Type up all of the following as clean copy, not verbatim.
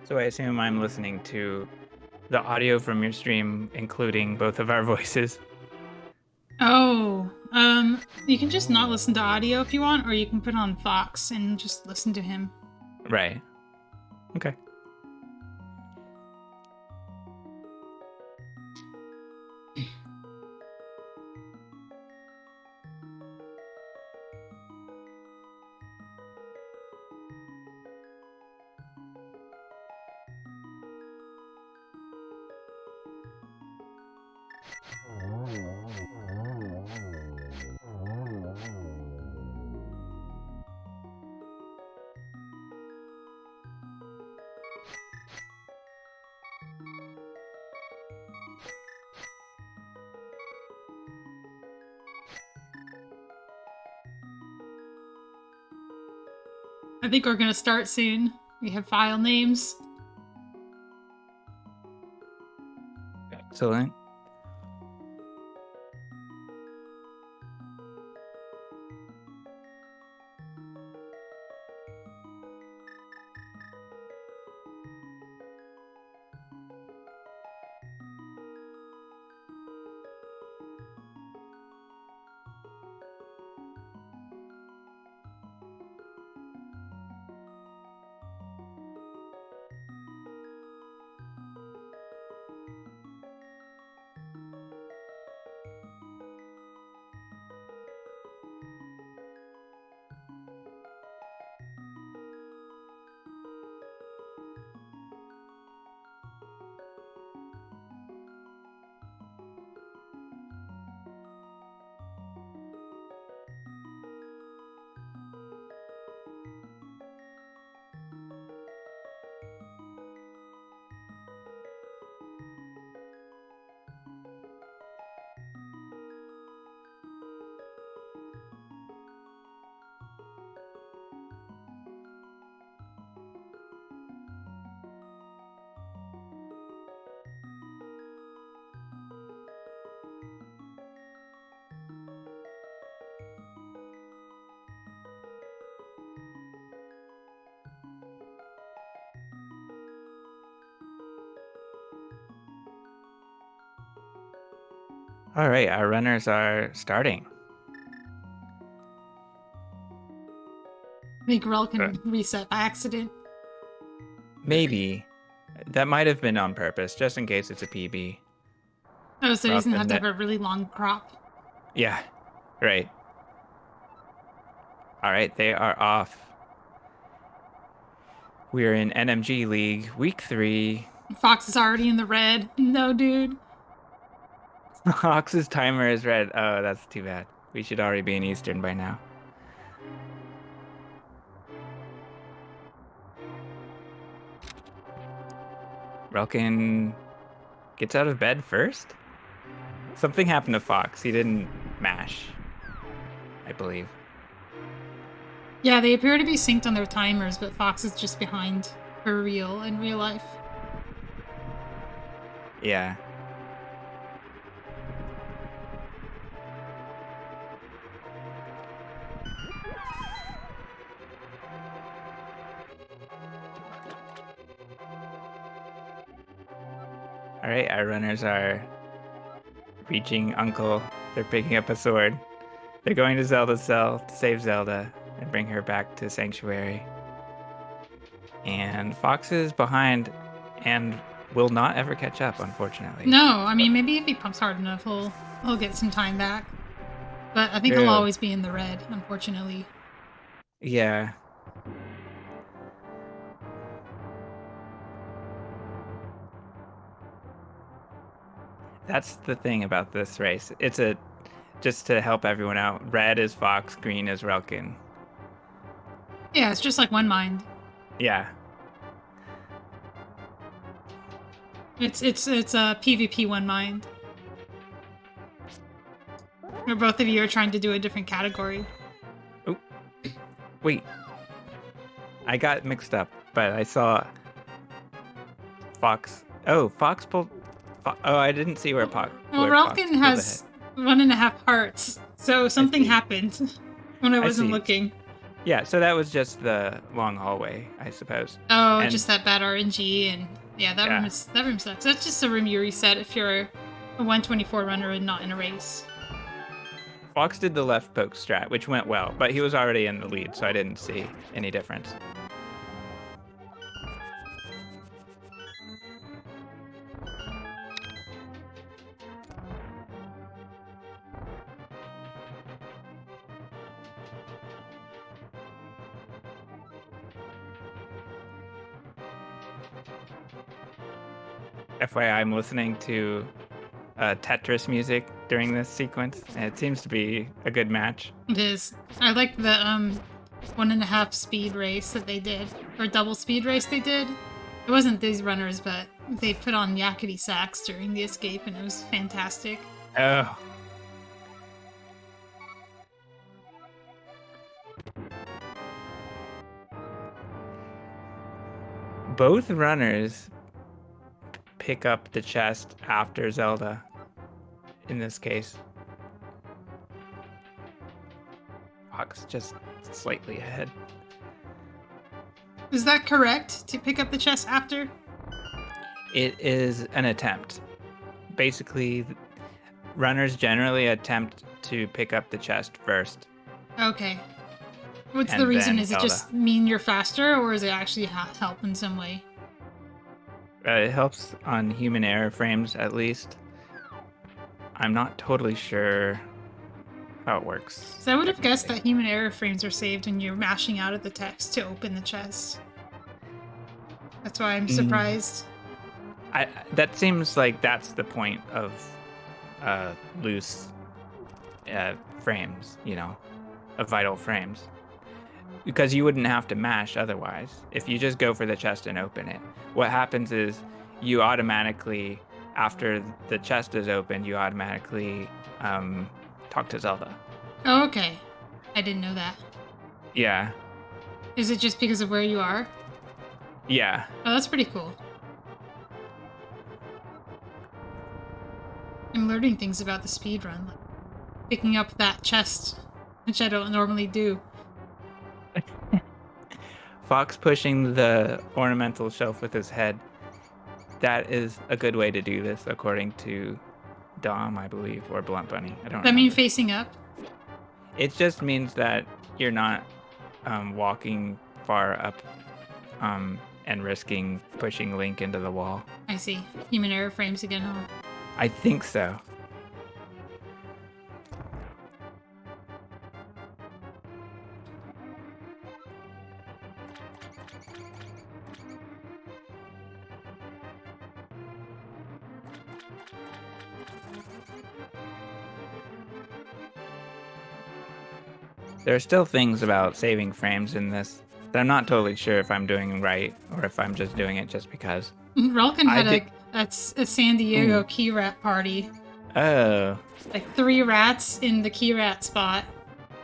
So I assume I'm listening to the audio from your stream, including both of our voices. Oh, you can just not listen to audio if you want, or you can put on Fox and just listen to him. Right. Okay. I think we're gonna start soon. We have file names. Excellent. All right, our runners are starting. I think relkin reset by accident. Maybe. That might have been on purpose, just in case it's a PB. Oh, so he doesn't have to That- have a really long crop. Yeah, right. All right, they are off. We're in NMG League, week 3. Fox is already in the red. No, dude. Ox's timer is red. Oh, that's too bad. We should already be in Eastern by now. Relkin gets out of bed first? Something happened to Fox. He didn't mash, I believe. Yeah, they appear to be synced on their timers, but Fox is just behind for real in real life. Yeah. All right, our runners are reaching Uncle. They're picking up a sword. They're going to Zelda's cell to save Zelda and bring her back to Sanctuary. And Fox is behind and will not ever catch up, unfortunately. No, I mean, maybe if he pumps hard enough, he'll get some time back. But I think he'll always be in the red, unfortunately. Yeah. That's the thing about this race. It's just to help everyone out. Red is Fox, green is Relkin. Yeah, it's just like One Mind. Yeah. It's a PvP One Mind. Where both of you are trying to do a different category. Oh. Wait. I got mixed up, but I saw Fox. Oh, Fox pulled. Oh, I didn't see where Fox. Well, Relkin has 1.5 hearts, so something happened when I wasn't looking. Yeah, so that was just the long hallway, I suppose. Oh, And just that bad RNG, and yeah, that yeah, room sucks. That's just a room you reset if you're a 124 runner and not in a race. Fox did the left poke strat, which went well, but he was already in the lead, so I didn't see any difference. FYI, I'm listening to Tetris music during this sequence, and it seems to be a good match. It is. I like the 1.5 speed race that they did, or double speed race they did. It wasn't these runners, but they put on yakety sax during the escape, and it was fantastic. Oh. Both runners pick up the chest after Zelda in this case. Fox just slightly ahead. Is that correct, to pick up the chest after? It is an attempt. Basically, runners generally attempt to pick up the chest first. Okay. What's And the reason? then Is it Zelda. just mean you're faster, or is it actually help in some way? It helps on human error frames, at least. I'm not totally sure how it works. So I would have guessed that human error frames are saved when you're mashing out of the text to open the chest. That's why I'm surprised. That seems like that's the point of loose frames, of vital frames. Because you wouldn't have to mash otherwise. If you just go for the chest and open it, what happens is you automatically, after the chest is open, you automatically talk to Zelda. Oh, okay. I didn't know that. Yeah. Is it just because of where you are? Yeah. Oh, that's pretty cool. I'm learning things about the speedrun, like picking up that chest, which I don't normally do. Fox pushing the ornamental shelf with his head. That is a good way to do this, according to Dom, I believe, or Blunt Bunny. I don't Does that mean remember. facing up? It just means that you're not walking far up and risking pushing Link into the wall. I see. Human error frames again, huh? I think so. There are still things about saving frames in this that I'm not totally sure if I'm doing right or if I'm just doing it just because. Relkin I had did- a San Diego key rat party. Oh, Like 3 rats in the key rat spot,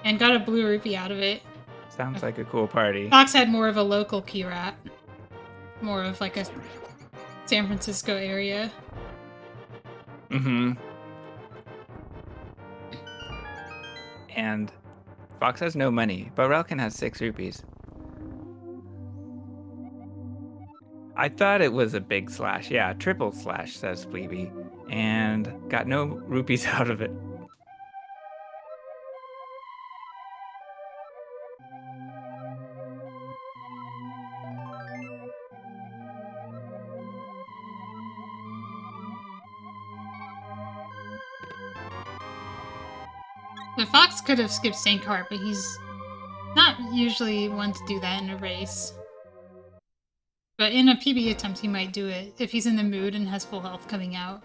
and got a blue rupee out of it. sounds like a cool party. Fox had more of a local key rat. More of like a San Francisco area. Mm-hmm. And Fox has no money, but Relkin has 6 rupees. I thought it was a big slash. Yeah, triple slash, says Fleeby. And got no rupees out of it. The Fox could have skipped Sankart, but he's not usually one to do that in a race. But in a PB attempt, he might do it if he's in the mood and has full health coming out.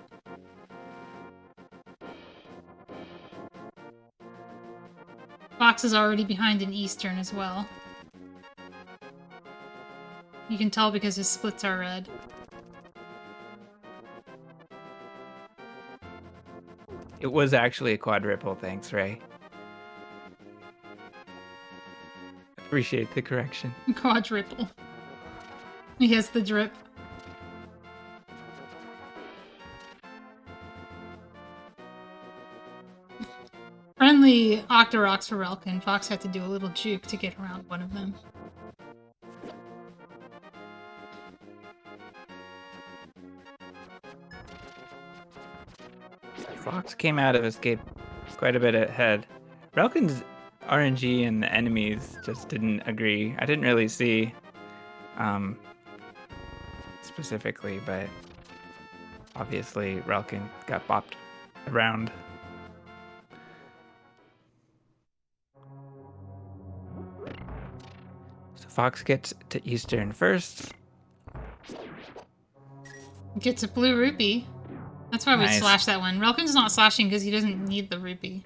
Fox is already behind in Eastern as well. You can tell because his splits are red. It was actually a quadruple, thanks, Ray. Appreciate the correction. Quadruple. He has the drip. finally Octoroks for Relkin. Fox had to do a little juke to get around one of them. Fox came out of escape quite a bit ahead. Relkin's RNG and the enemies just didn't agree. I didn't really see specifically, but obviously Relkin got bopped around. So Fox gets to Eastern first. Gets a blue rupee. That's why we slashed that one. Relkin's not slashing because he doesn't need the rupee.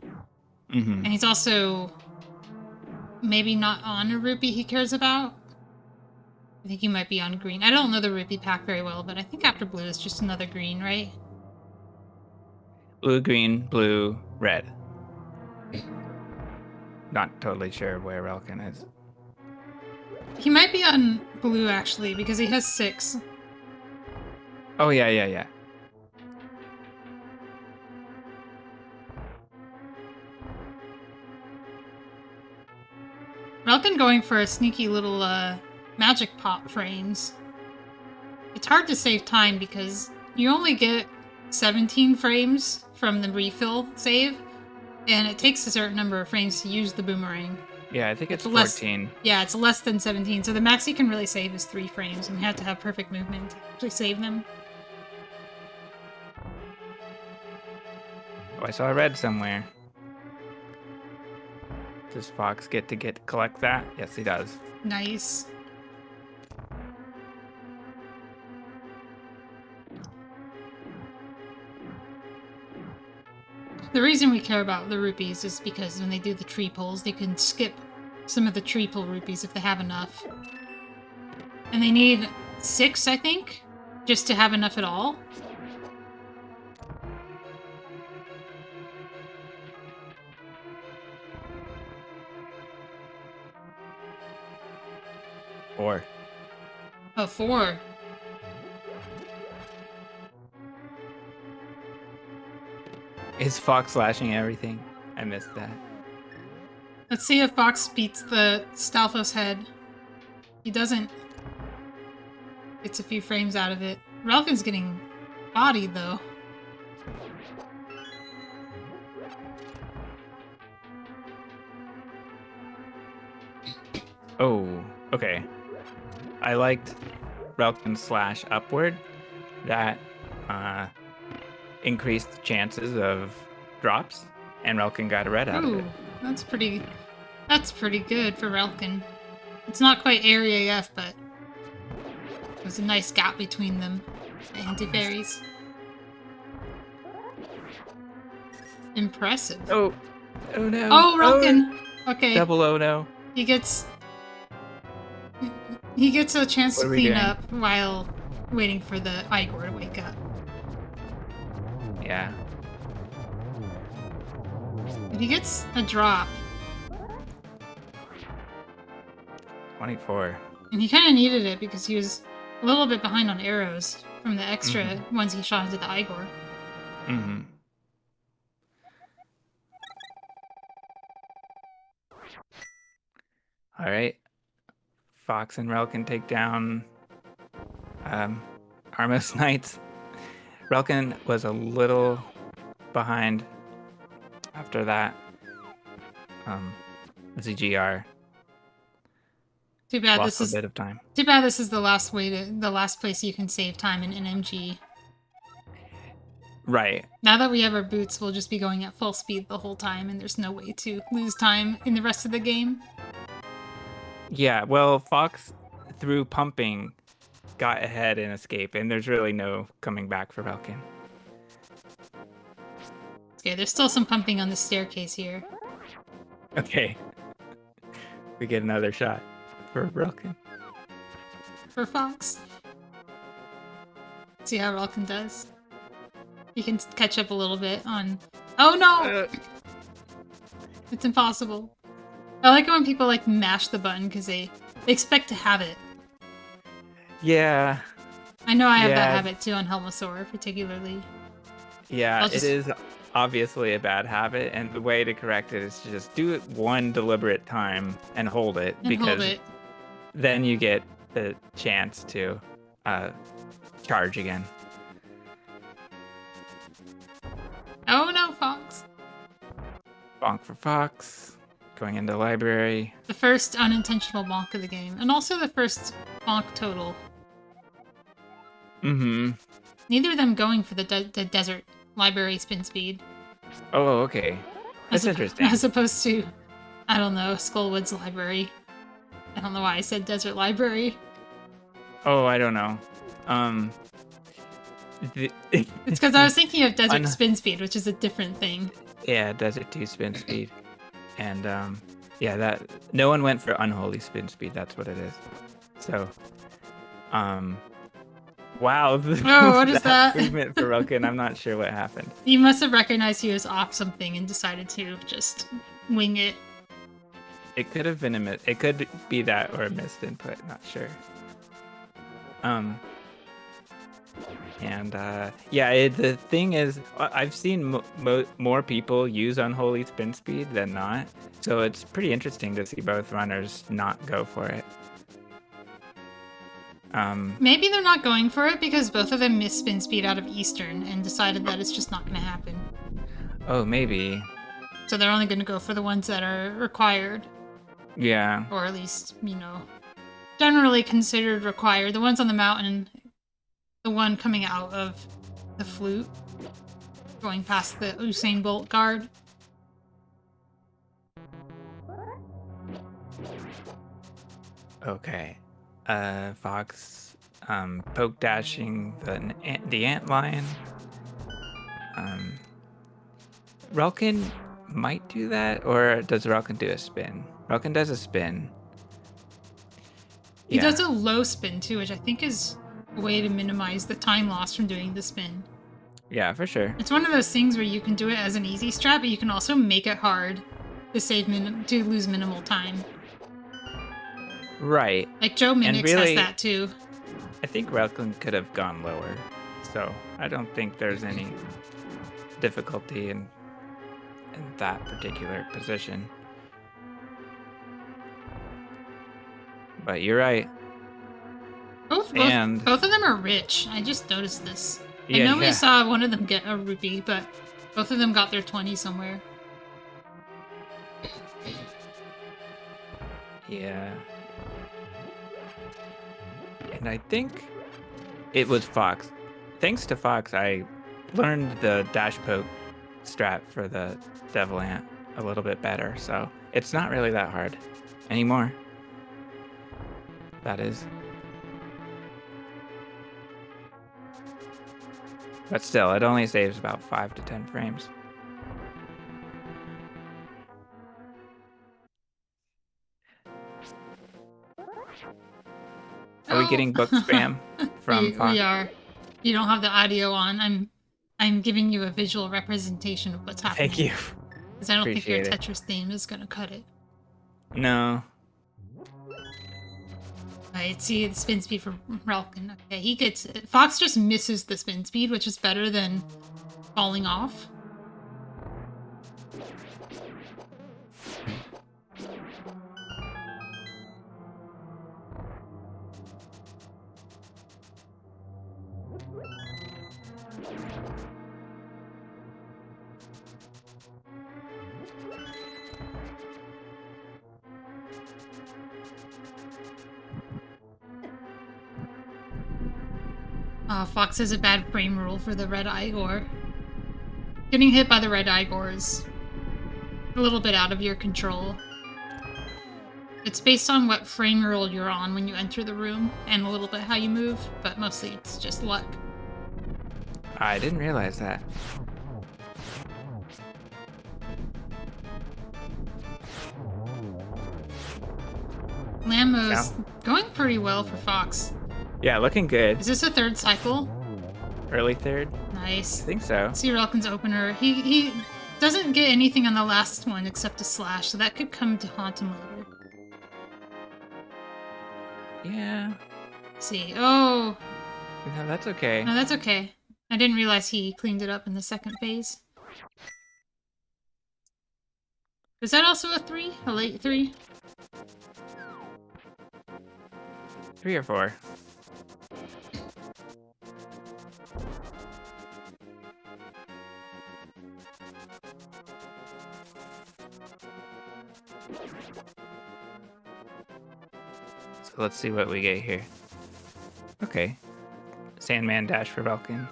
And he's also maybe not on a rupee he cares about. I think he might be on green. I don't know the rupee pack very well, but I think after blue is just another green, right? Blue, green, blue, red. Not totally sure where Relkin is. He might be on blue, actually, because he has 6. Oh, yeah. Relkin going for a sneaky little magic pop frames. It's hard to save time because you only get 17 frames from the refill save, and it takes a certain number of frames to use the boomerang. Yeah, I think it's 14. Less, yeah, it's less than 17, so the max you can really save is 3 frames, and you have to have perfect movement to actually save them. Oh, I saw a red somewhere. Does Fox get to collect that? Yes, he does. Nice. The reason we care about the rupees is because when they do the tree pulls, they can skip some of the tree pull rupees if they have enough. And they need 6, I think, just to have enough at all. Four. Oh, 4. Is Fox slashing everything? I missed that. Let's see if Fox beats the Stalfos head. He doesn't. Gets a few frames out of it. Relkin's getting bodied, though. Oh, okay. I liked Relkin slash upward. That increased chances of drops, and Relkin got a red out of it. That's pretty good for Relkin. It's not quite area AF, but there's a nice gap between them. The anti-fairies. Impressive. Oh no. Oh, Relkin! Oh. Okay. Double oh no. He gets a chance to clean up while waiting for the Igor to wake up. Yeah. If he gets a drop. 24. And he kind of needed it because he was a little bit behind on arrows from the extra ones he shot into the Igor. Mm-hmm. All right. Fox and Relkin take down Armos Knights. Relkin was a little behind after that. ZGR. Too bad lost this is a bit of time. Too bad this is the last place you can save time in NMG. Right. Now that we have our boots, we'll just be going at full speed the whole time, and there's no way to lose time in the rest of the game. Yeah, well, Fox, through pumping, got ahead in escape, and there's really no coming back for Relkin. Okay, there's still some pumping on the staircase here. Okay. We get another shot for Relkin. For Fox. See how Relkin does. He can catch up a little bit on... Oh no! It's impossible. I like it when people like mash the button because they expect to have it. Yeah. I know I have that habit too on Helmosaur, particularly. Yeah, it is obviously a bad habit, and the way to correct it is to just do it one deliberate time and hold it, And hold it. then you get the chance to charge again. Oh no, Fox. Bonk for Fox. Going into library. The first unintentional bonk of the game. And also the first bonk total. Mm-hmm. Neither of them going for the desert library spin speed. Oh, okay. That's interesting. As opposed to, I don't know, Skullwood's library. I don't know why I said desert library. Oh, I don't know. It's because I was thinking of desert spin speed, which is a different thing. Yeah, desert 2 spin speed. And yeah, that no one went for unholy spin speed. That's what it is. So, wow. Oh, what is that? Movement for relkin. I'm not sure what happened. You must have recognized he was off something and decided to just wing it. It could have been it could be that or a missed input. Not sure. And yeah, the thing is, I've seen more people use unholy spin speed than not, so it's pretty interesting to see both runners not go for it. Maybe they're not going for it because both of them missed spin speed out of Eastern and decided that it's just not going to happen. Oh, maybe. So they're only going to go for the ones that are required. Yeah. Or at least, you know, generally considered required. The ones on the mountain, the one coming out of the flute, going past the Usain Bolt guard. Okay. Fox, poke dashing the antlion. Relkin might do that, or does Relkin do a spin? Relkin does a spin. He does a low spin too, which I think is a way to minimize the time loss from doing the spin. Yeah, for sure. It's one of those things where you can do it as an easy strat, but you can also make it hard to to lose minimal time. Right. Like Joe Minix has that too. I think Relkin could have gone lower, so I don't think there's any difficulty in that particular position. But you're right. Both of them are rich. I just noticed this. Yeah, I know we saw one of them get a rupee, but both of them got their 20 somewhere. Yeah. And I think it was Fox. Thanks to Fox, I learned the dash poke strat for the Devil Ant a little bit better, so it's not really that hard anymore. That is. But still, it only saves about 5 to 10 frames. Are we getting book spam from Fox? We are. You don't have the audio on. I'm giving you a visual representation of what's happening. Thank you. Because I don't think your Tetris theme is going to cut it. No. Alright, see the spin speed for Relkin. Okay, he gets it. Fox just misses the spin speed, which is better than falling off. Fox has a bad frame rule for the red Igor. Getting hit by the red Igor is a little bit out of your control. It's based on what frame rule you're on when you enter the room, and a little bit how you move, but mostly it's just luck. I didn't realize that. Lambo's going pretty well for Fox. Yeah, looking good. Is this a third cycle? Early third? Nice. I think so. See Relkin's opener. He doesn't get anything on the last one except a slash, so that could come to haunt him later. Yeah. See. Oh. No, that's okay. No, that's okay. I didn't realize he cleaned it up in the second phase. Is that also a 3? A late 3? 3 or 4. So let's see what we get here. Okay. Sandman dash for Relkin.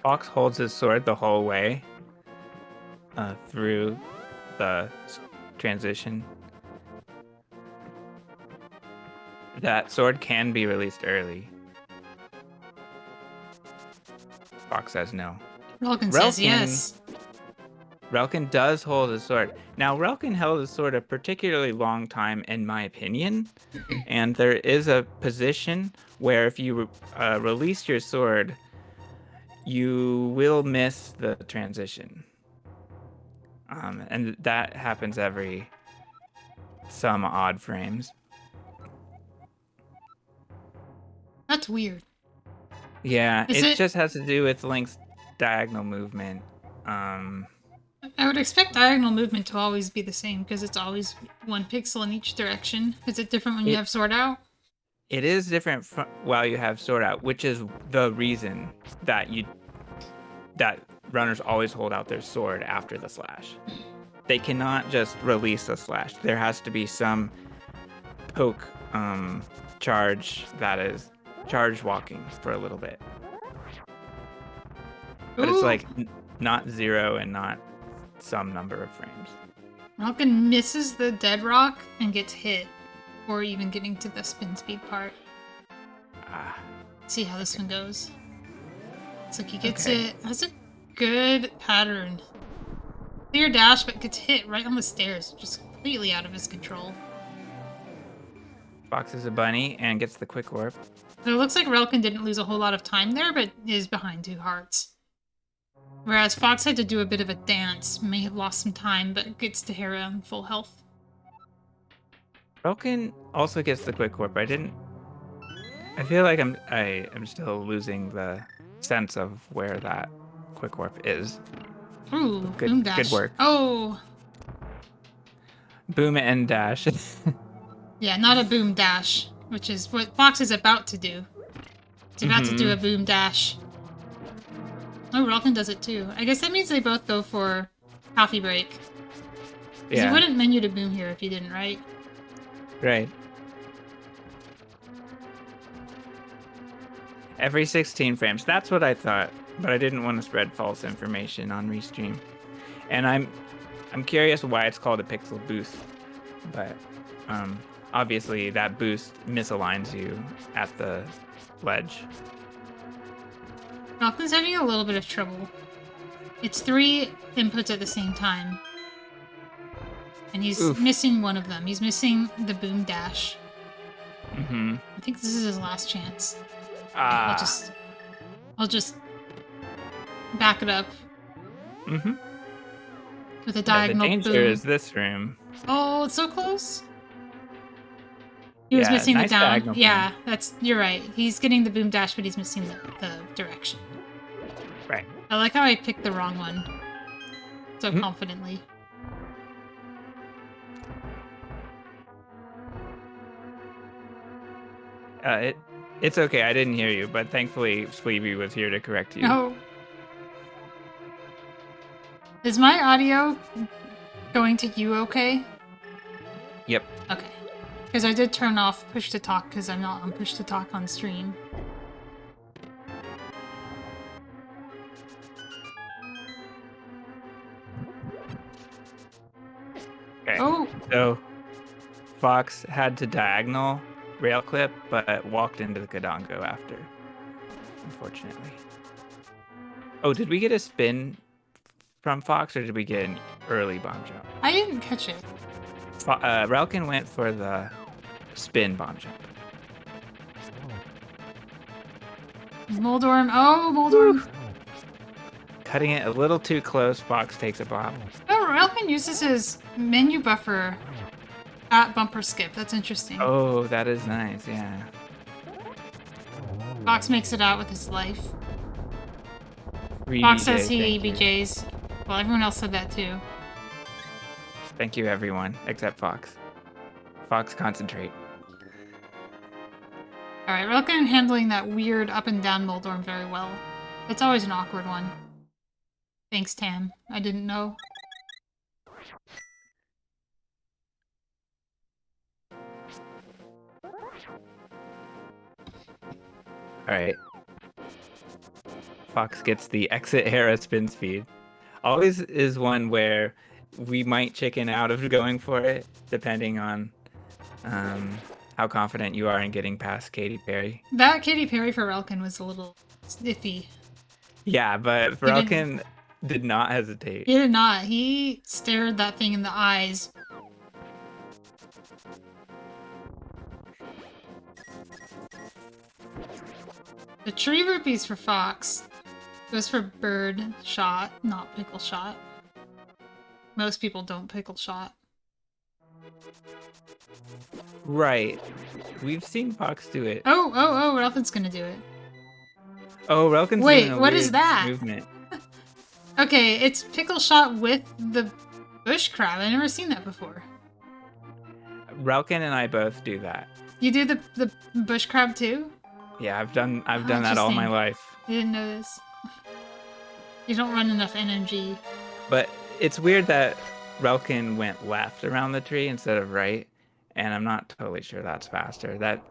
Fox holds his sword the whole way through the transition. That sword can be released early. Fox says no. Relkin says yes. Relkin does hold his sword. Now, Relkin held his sword a particularly long time, in my opinion. And there is a position where if you release your sword, you will miss the transition. And that happens every some odd frames. That's weird. Yeah, it just has to do with Link's diagonal movement. I would expect diagonal movement to always be the same because it's always 1 pixel in each direction. Is it different when you have sword out? It is different while you have sword out, which is the reason that runners always hold out their sword after the slash. They cannot just release a slash. There has to be some poke charge that is charge walking for a little bit. But it's like not 0 and not some number of frames. Relkin misses the dead rock and gets hit, or even getting to the spin speed part. Let's see how this one goes. It's like he gets it. That's a good pattern. Clear dash, but gets hit right on the stairs, just completely out of his control. Fox is a bunny and gets the quick warp. So it looks like Relkin didn't lose a whole lot of time there, but is behind 2 hearts. Whereas Fox had to do a bit of a dance, may have lost some time, but gets to Hera on full health. Relkin also gets the quick warp. I feel like I'm still losing the sense of where that quick warp is. Ooh, boom dash. Good work. Oh! Boom and dash. Yeah, not a boom dash, which is what Fox is about to do. He's about to do a boom dash. Oh, Relkin does it too. I guess that means they both go for coffee break. Yeah. You wouldn't menu to boom here if you didn't, right? Right. Every 16 frames. That's what I thought, but I didn't want to spread false information on Restream. And I'm curious why it's called a pixel boost, but obviously that boost misaligns you at the ledge. Relkin's having a little bit of trouble. It's 3 inputs at the same time. And he's missing one of them. He's missing the boom dash. I think this is his last chance. I'll just back it up. With a diagonal boom. The danger is this room. Oh, it's so close. He was missing the down. Yeah, you're right. He's getting the boom dash, but he's missing the direction. Right. I like how I picked the wrong one so confidently. It's okay. I didn't hear you, but thankfully Sleepy was here to correct you. Oh. Is my audio going to you okay? Yep. Okay. Because I did turn off push to talk because I'm not on push to talk on stream. Okay. Oh. So Fox had to diagonal rail clip, but walked into the Kadongo after, unfortunately. Oh, did we get a spin from Fox, or did we get an early bomb jump? I didn't catch it. Relkin went for the spin bomb jump. Moldorm. Oh, Moldorm. Cutting it a little too close, Fox takes a bomb. Oh, Relkin uses his menu buffer At bumper skip. That's interesting. Oh, that is nice, yeah. Fox makes it out with his life. Free Fox BJ, says he thank you. BJs. Well, everyone else said that too. Thank you, everyone, except Fox. Fox, concentrate. Alright, Relkin handling that weird up and down Moldorm very well. It's always an awkward one. Thanks, Tam. I didn't know. Alright. Fox gets the exit Hera spin speed. Always is one where we might chicken out of going for it, depending on how confident you are in getting past Katy Perry. That Katy Perry for Relkin was a little iffy. Yeah, but Relkin did not hesitate. He did not. He stared that thing in the eyes. The tree rupees for Fox goes for bird shot, not pickle shot. Most people don't pickle shot. Right. We've seen Fox do it. Oh, Relkin's gonna do it. Oh, Relkin's Wait, doing a what weird is that? movement. Okay, it's pickle shot with the bush crab. I've never seen that before. Relkin and I both do that. You do the bush crab too? Yeah, I've done that all my Interesting. life. You didn't know this. You don't run enough NMG. But it's weird that Relkin went left around the tree instead of right, and I'm not totally sure that's faster. That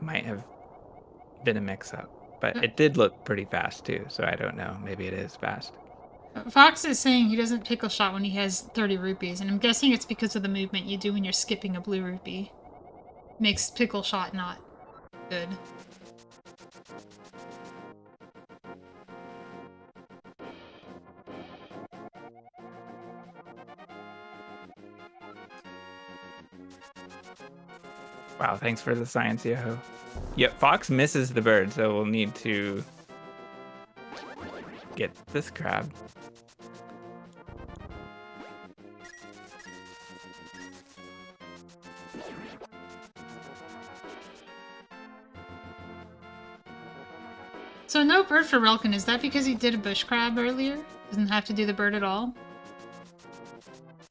might have been a mix-up, but it did look pretty fast too, so I don't know. Maybe it is fast. Fox is saying he doesn't pickle shot when he has 30 rupees, and I'm guessing it's because of the movement you do when you're skipping a blue rupee. Makes pickle shot not good. Wow, thanks for the science, Yoho. Yep, Fox misses the bird, so we'll need to get this crab. So no bird for Relkin. Is that because he did a bush crab earlier? Doesn't have to do the bird at all?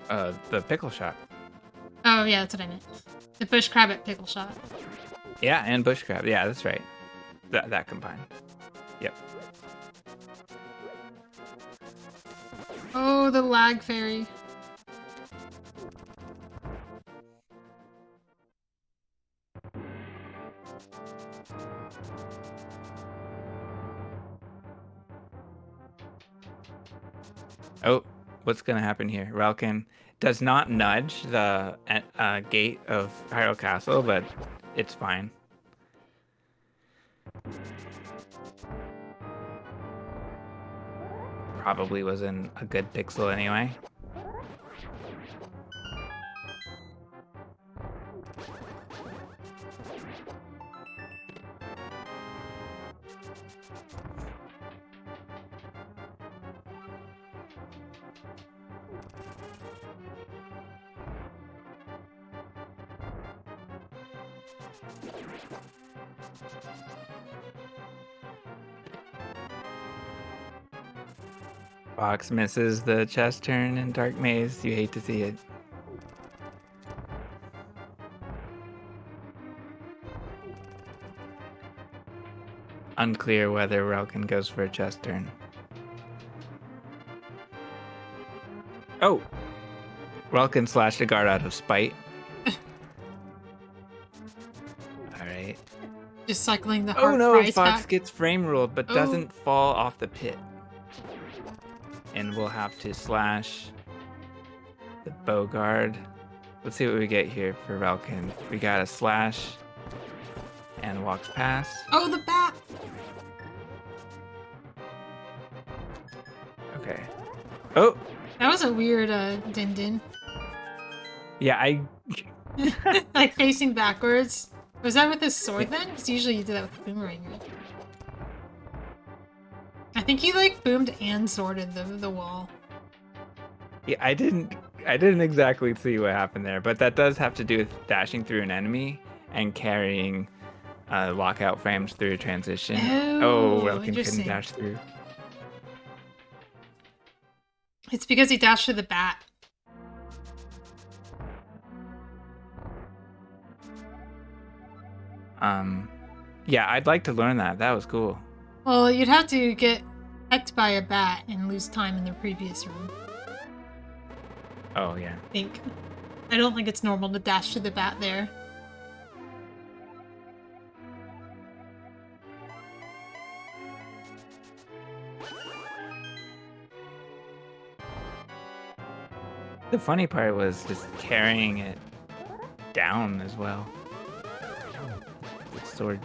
The pickle shot. Oh yeah, that's what I meant. The bush crab at pickle shot. Yeah, and bush crab. Yeah, that's right. That combined. Yep. Oh, the lag fairy. Oh, what's gonna happen here? Relkin does not nudge the gate of Hyrule Castle, but it's fine. Probably was in a good pixel anyway. Fox misses the chest turn in Dark Maze. You hate to see it. Unclear whether Relkin goes for a chest turn. Oh! Relkin slashed a guard out of spite. Alright. Just cycling the heart Oh no! prize Fox pack. gets frame ruled, but doesn't fall off the pit. And we'll have to slash the bow guard. Let's see what we get here for Relkin. We got a slash and walks past. Oh, the bat! Okay. Oh! That was a weird din din. Yeah, Like facing backwards. Was that with his sword then? Because usually you do that with boomerang, right? I think he like boomed and sworded the wall. Yeah, I didn't I didn't exactly see what happened there, but that does have to do with dashing through an enemy and carrying lockout frames through transition. Oh, Oh, relkin couldn't interesting. dash through. It's because he dashed through the bat. Yeah, I'd like to learn that. That was cool. Well, you'd have to get hecked by a bat and lose time in the previous room. Oh, yeah. I don't think it's normal to dash through the bat there. The funny part was just carrying it down as well. The sword.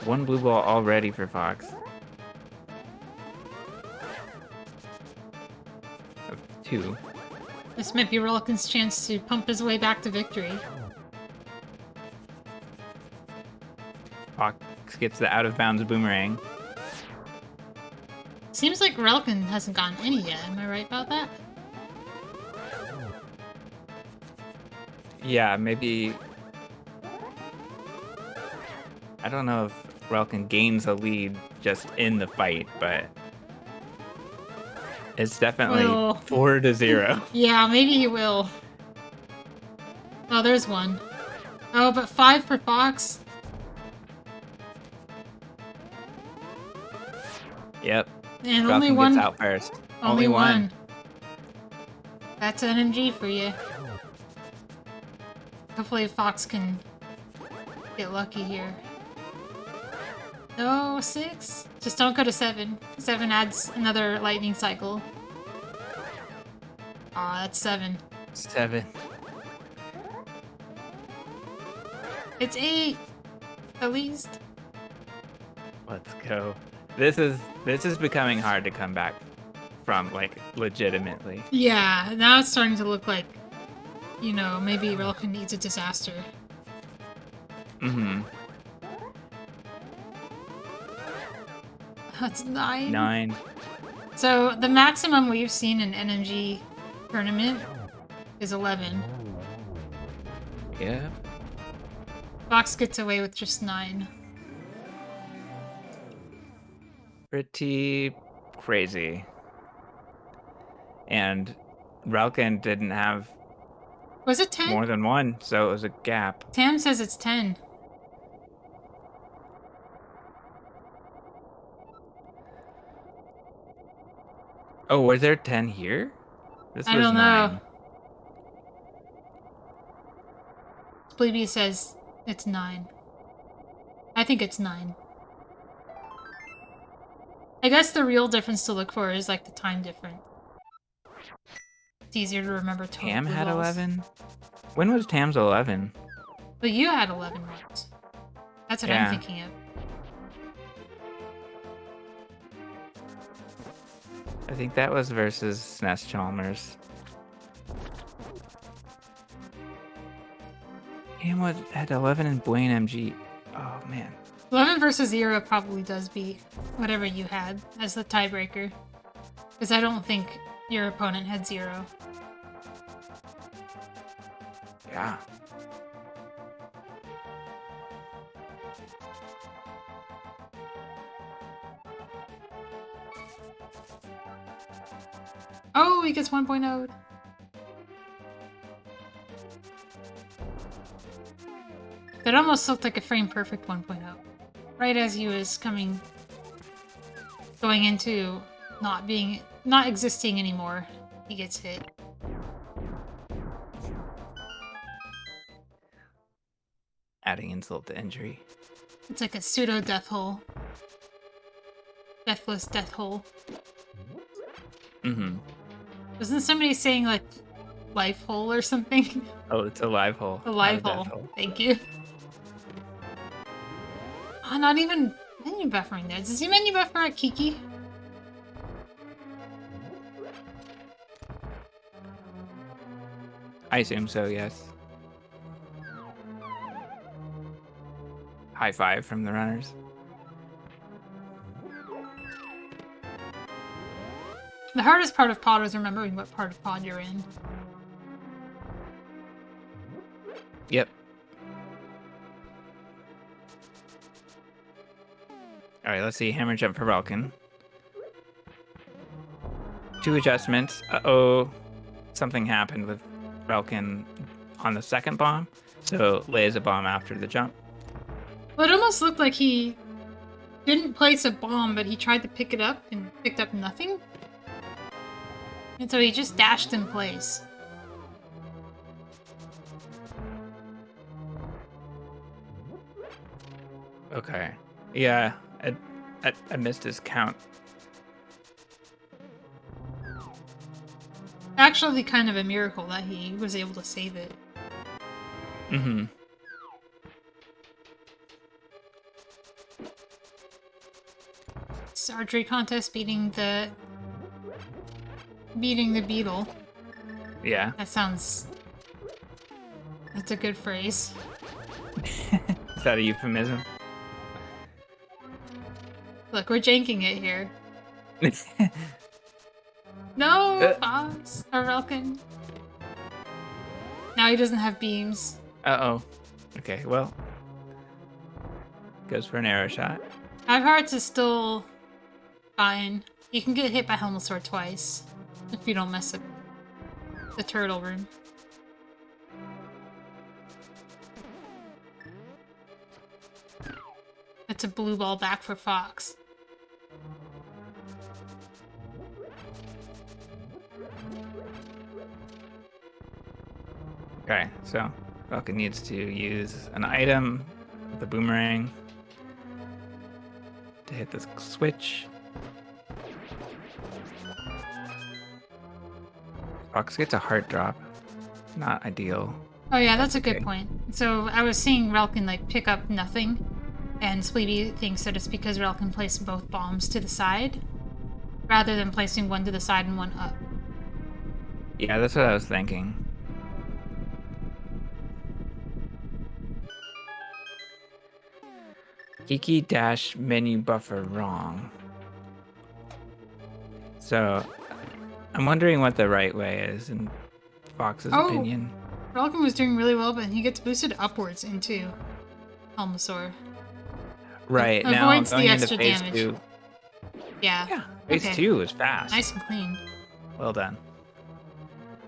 One blue ball already for Fox. Two. This might be Relkin's chance to pump his way back to victory. Fox gets the out of bounds boomerang. Seems like Relkin hasn't gotten any yet. Am I right about that? Yeah, maybe. I don't know if Relkin gains a lead just in the fight, but it's definitely Well, 4-0. yeah, maybe he will. Oh, there's one. Oh, but 5 for Fox? Yep. And Relkin only one. gets out first. Only one. That's NMG for you. Hopefully Fox can get lucky here. No, 6? Just don't go to 7. 7 adds another lightning cycle. Aw, that's 7. 7. It's 8! At least. Let's go. This is becoming hard to come back from, like, legitimately. Yeah, now it's starting to look like, you know, maybe Relkin needs a disaster. Mm-hmm. That's 9. 9. So the maximum we've seen in NMG tournament is 11. Yeah. Fox gets away with just 9. Pretty crazy. And Relkin didn't have Was it 10? more than one, so it was a gap. Tam says it's 10. Oh, was there 10 here? This I was don't 9. know. Bleeby says it's 9. I think it's 9. I guess the real difference to look for is like the time difference. It's easier to remember total Tam blue had balls. 11? When was Tam's 11? But you had 11 once. That's what Yeah. I'm thinking of. I think that was versus SNES Chalmers. Tam had 11 in Blaine MG. Oh, man. 11 versus 0 probably does beat whatever you had as the tiebreaker. Because I don't think your opponent had 0. Yeah. Oh, he gets 1.0. That almost looked like a frame perfect 1.0. Right as he was going into not existing anymore, he gets hit. Adding insult to injury. It's like a pseudo death hole. Deathless death hole. Mm-hmm. Wasn't somebody saying like life hole or something? Oh, it's a live hole. A live not a hole. death Thank you. Oh, not even menu buffering there. Does he menu buffer at Kiki? I assume so, yes. High five from the runners. The hardest part of pod is remembering what part of pod you're in. Yep. Alright, let's see. Hammer jump for Relkin. 2 adjustments. Uh-oh. Something happened with Relkin on the second bomb, so lays a bomb after the jump. Well, it almost looked like he didn't place a bomb, but he tried to pick it up and picked up nothing. And so he just dashed in place. Okay. Yeah, I missed his count. Actually, kind of a miracle that he was able to save it. Mm-hmm. It's archery contest beating the beetle. Yeah. That's a good phrase. Is that a euphemism? Look, we're janking it here. No, Fox or Relkin. Now he doesn't have beams. Uh-oh. Okay, well. Goes for an arrow shot. Five hearts is still fine. You can get hit by Helmosaur twice if you don't mess up the turtle room. That's a blue ball back for Fox. Okay, so Relkin needs to use an item, the boomerang, to hit this switch. Fox gets a heart drop. Not ideal. Oh yeah, that's a good Okay. point. So I was seeing Relkin like pick up nothing, and Sleepy thinks that it's because Relkin placed both bombs to the side, rather than placing one to the side and one up. Yeah, that's what I was thinking. Kiki dash menu buffer wrong. So, I'm wondering what the right way is in Fox's opinion. Relkin was doing really well, but he gets boosted upwards into Helmosaur. Right, now I'm Avoids the going into extra phase damage. 2. Yeah. Yeah, phase Okay. 2 is fast. Nice and clean. Well done.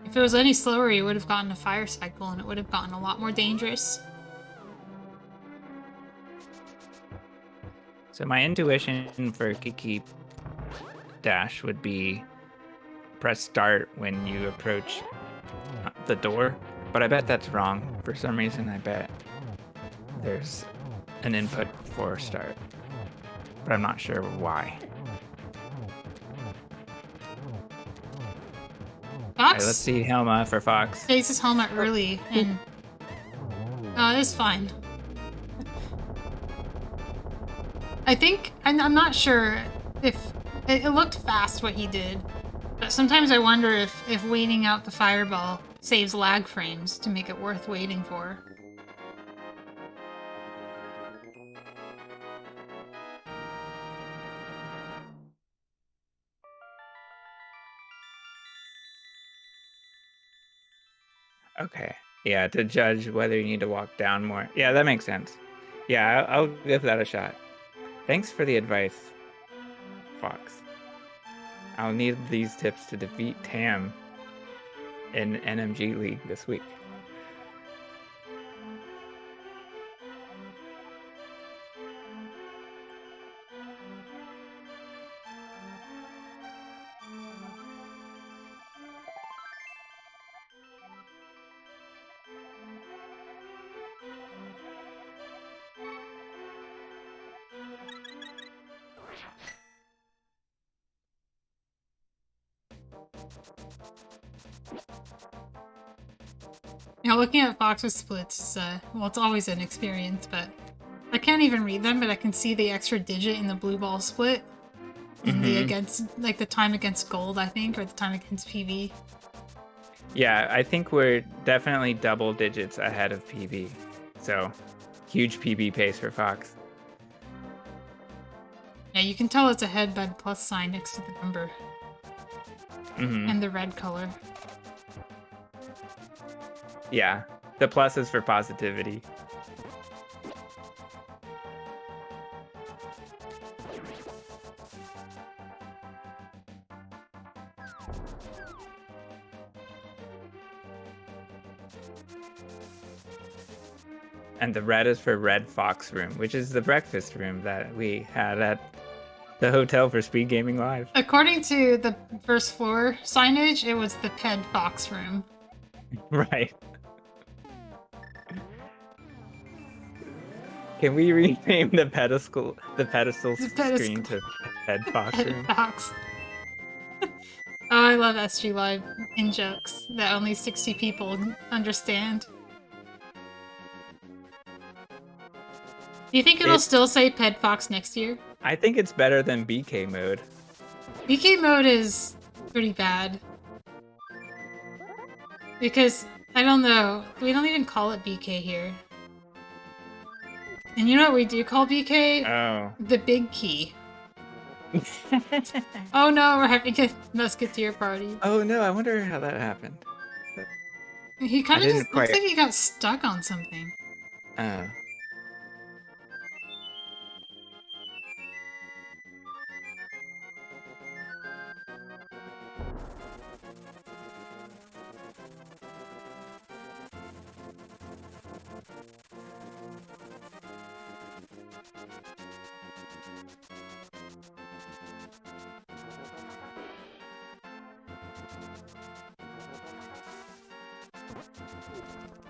If it was any slower, he would have gotten a fire cycle, and it would have gotten a lot more dangerous. So my intuition for Kiki dash would be press start when you approach the door, but I bet that's wrong. For some reason, I bet there's an input before start, but I'm not sure why. All right, let's Fox see Helma for Fox. takes his helmet early, and it's fine. I think I'm not sure if it looked fast what he did, but sometimes I wonder if waiting out the fireball saves lag frames to make it worth waiting for. Okay, yeah, to judge whether you need to walk down more. Yeah, that makes sense. Yeah, I'll give that a shot. Thanks for the advice, Fox. I'll need these tips to defeat Tam in NMG League this week. Yeah, looking at Fox's splits, well, it's always an experience, but I can't even read them, but I can see the extra digit in the blue ball split. And the against, like the time against gold, I think, or the time against PV. Yeah, I think we're definitely double digits ahead of PV. So, huge PB pace for Fox. Yeah, you can tell it's ahead by the plus sign next to the number. Mm-hmm. And the red color. Yeah. The plus is for positivity. And the red is for Red Fox Room, which is the breakfast room that we had at the hotel for Speed Gaming Live. According to the first floor signage, it was the Ped Fox room. Right. Can we rename the pedestal screen to Ped Fox Ped Room? Fox. Oh, I love SG Live in jokes that only 60 people understand. Do you think it'll still say Ped Fox next year? I think it's better than BK mode. BK mode is pretty bad. Because, I don't know, we don't even call it BK here. And you know what we do call BK? Oh. The Big Key. Oh no, we're having a Musketeer party. Oh no, I wonder how that happened. He kind of just quite... looks like he got stuck on something. Oh.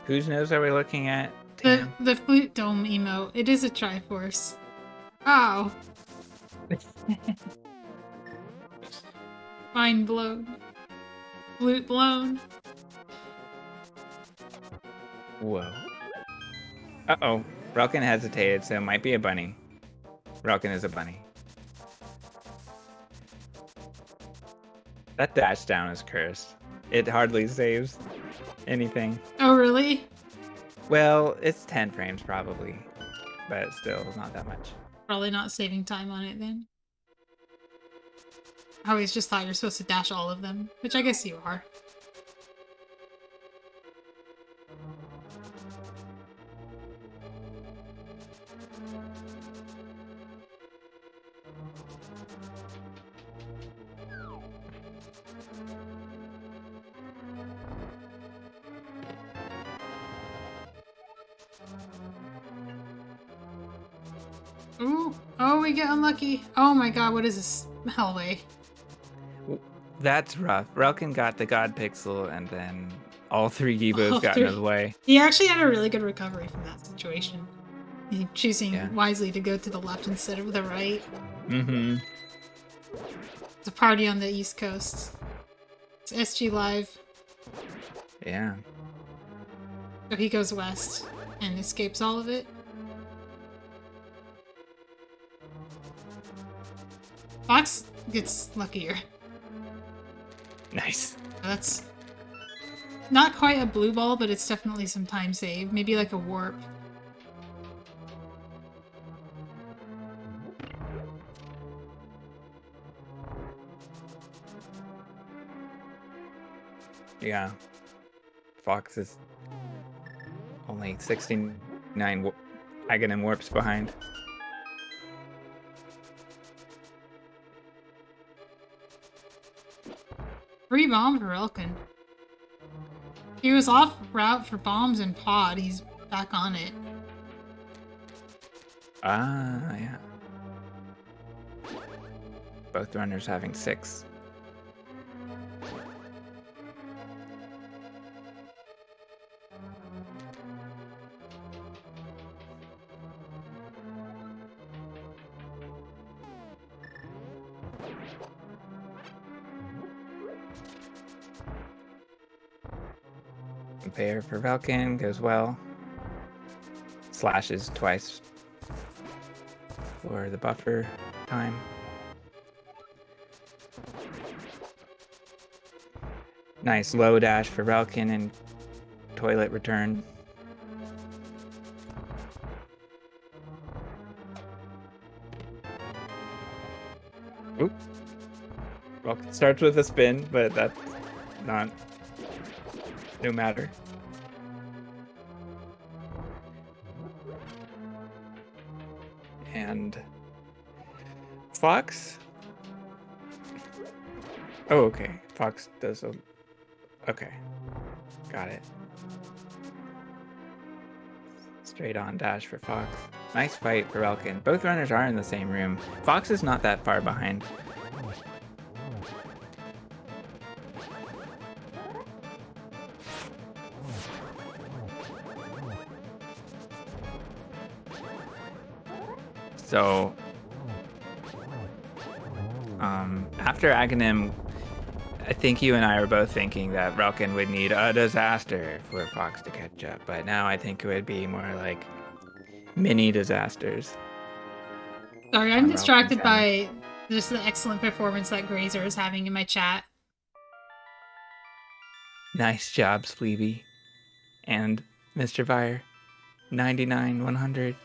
Whose nose are we looking at? The Flute Dome emote. It is a Triforce. Wow. Mind blown. Flute blown. Whoa. Uh-oh. Relkin hesitated, so it might be a bunny. Relkin is a bunny. That dash down is cursed. It hardly saves anything. Oh, really? Well, it's 10 frames probably, but still not that much. Probably not saving time on it then. I always just thought you're supposed to dash all of them, which I guess you are. Ooh. Oh, we get unlucky. Oh my god, what is this hallway? That's rough. Relkin got the God Pixel, and then all three Gibos got in his way. He actually had a really good recovery from that situation. He choosing wisely to go to the left instead of the right. Mm-hmm. It's a party on the East Coast. It's SG Live. Yeah. So he goes west and escapes all of it. Fox gets luckier. Nice. That's not quite a blue ball, but it's definitely some time save. Maybe like a warp. Yeah. Fox is only 69 Aghanim warps behind. Free bomb for Relkin. He was off route for bombs and pod. He's back on it. Ah, yeah. Both runners having 6. Bear for Relkin goes well. Slashes twice for the buffer time. Nice low dash for Relkin and toilet return. Oop. Relkin starts with a spin, but that's not no matter. And Fox. Oh, okay. Fox does a. Okay, got it. Straight on dash for Fox. Nice fight for Relkin. Both runners are in the same room. Fox is not that far behind. So, after Aghanim, I think you and I were both thinking that Relkin would need a disaster for Fox to catch up, but now I think it would be more like mini disasters. Sorry, I'm distracted by just the excellent performance that Grazer is having in my chat. Nice job, Sleevey. And Mr. Fire, 99, 100.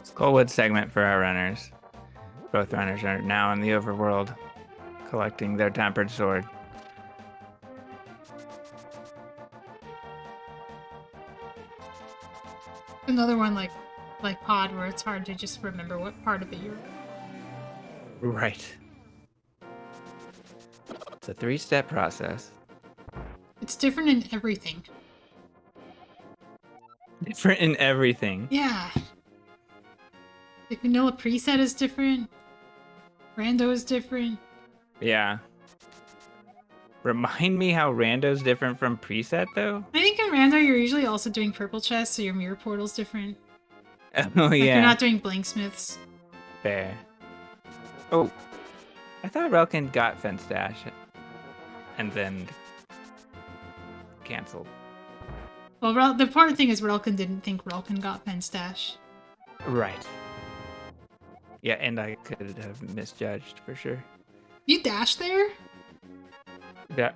Skullwood segment for our runners. Both runners are now in the overworld, collecting their tempered sword. Another one like Pod, where it's hard to just remember what part of it you're. Right. It's a 3-step process. It's different in everything. Different in everything. Yeah. Like vanilla preset is different. Rando is different. Yeah. Remind me how rando's different from preset, though? I think in Rando you're usually also doing purple chest, so your mirror portal's different. Oh, Like yeah. you're not doing blanksmiths. Fair. Oh. I thought Relkin got Fence Dash and then canceled. Well, the important thing is Relkin didn't think Relkin got Fence Dash. Right. Yeah, and I could have misjudged for sure. You dashed there? Yeah.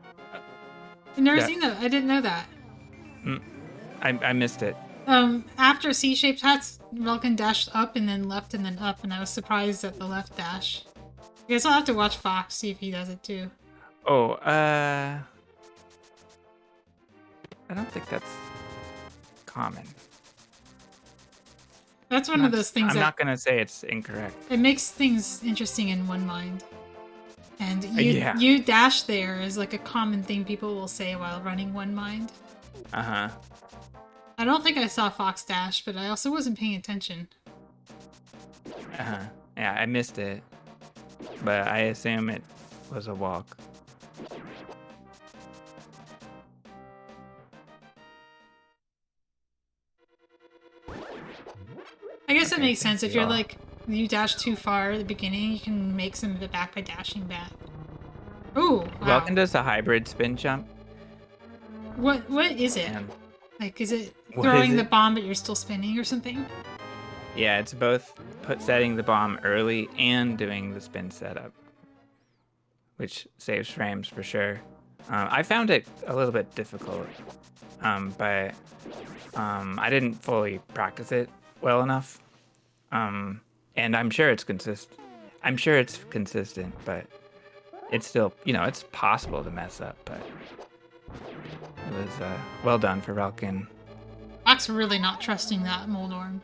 I've never Yeah. seen that. I didn't know that. I missed it. After C-shaped hats, Relkin dashed up and then left and then up, and I was surprised at the left dash. I guess I'll have to watch Fox, see if he does it too. Oh, I don't think that's common. That's one of those things I'm not gonna say it's incorrect. It makes things interesting in one mind. And Yeah. you dash there is like a common thing people will say while running one mind. Uh-huh. I don't think I saw Fox dash, but I also wasn't paying attention. Uh-huh. Yeah, I missed it. But I assume it was a walk. I guess it Okay, makes sense. thank If you you're all. like, you dash too far at the beginning, you can make some of it back by dashing back. Ooh, wow. Relkin does a hybrid spin jump. What is it? And Like, is it What throwing is the it? bomb but you're still spinning or something? yeah, it's both setting the bomb early and doing the spin setup, which saves frames for sure. I found it a little bit difficult, but I didn't fully practice it well enough. And I'm sure it's consistent. But it's still, it's possible to mess up. But it was well done for Relkin. Fox really not trusting that Moldorm.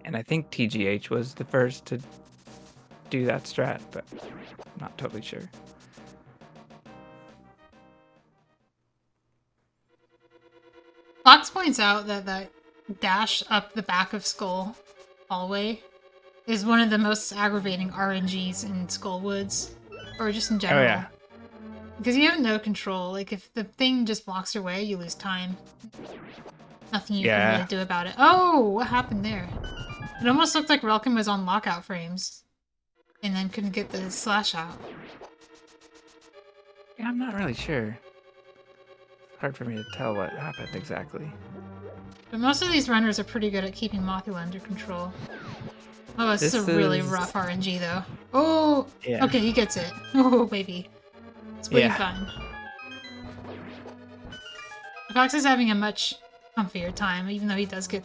And I think TGH was the first to do that strat, but I'm not totally sure. Fox points out that that dash up the back of Skull hallway is one of the most aggravating RNGs in Skullwoods, or just in Oh general. yeah. Because you have no control. Like, if the thing just blocks your way, you lose time. Nothing you can really do about it. Oh, what happened there? It almost looked like Relkin was on lockout frames, and then couldn't get the slash out. Yeah, I'm not really sure. It's hard for me to tell what happened exactly. But most of these runners are pretty good at keeping Mothula under control. Oh, this is a really rough RNG, though. Oh! Yeah. Okay, he gets it. Oh, baby. Splitting fine. Fox is having a much comfier time, even though he does get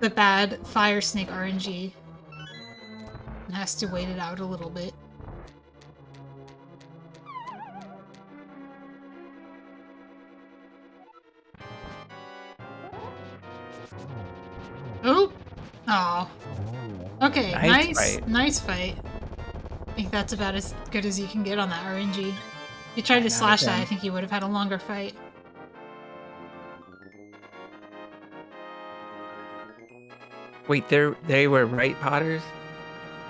the bad Fire Snake RNG. And has to wait it out a little bit. Oh! Oh. Okay, nice fight. I think that's about as good as you can get on that RNG. If you tried to slash that, I think you would have had a longer fight. Wait, they were right potters?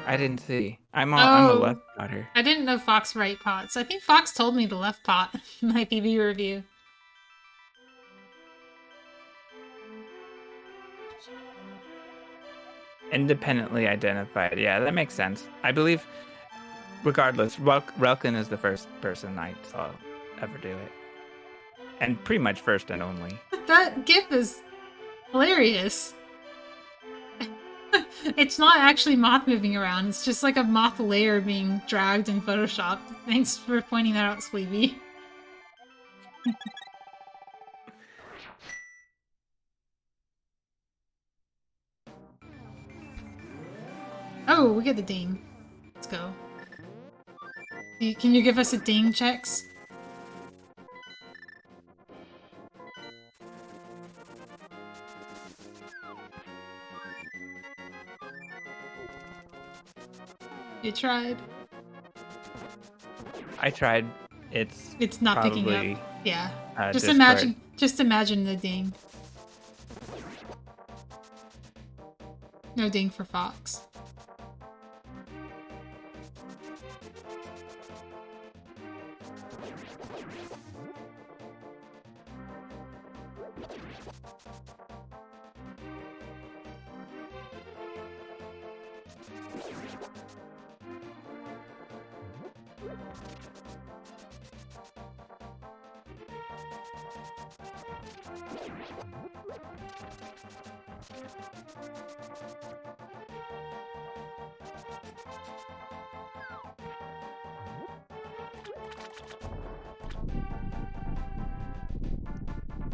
I didn't see. I'm a left potter. I didn't know Fox right pots. I think Fox told me the left pot in my PB review. Independently identified. Yeah, that makes sense. I believe, regardless, Relkin is the first person I saw ever do it. And pretty much first and only. That gif is hilarious. It's not actually moth moving around, it's just like a moth layer being dragged in Photoshop. Thanks for pointing that out, Sleepy. Oh, we get the ding. Let's go. Can you give us a ding checks? You tried. I tried. It's not probably, picking up. Yeah. Just Discord. imagine the ding. No ding for Fox.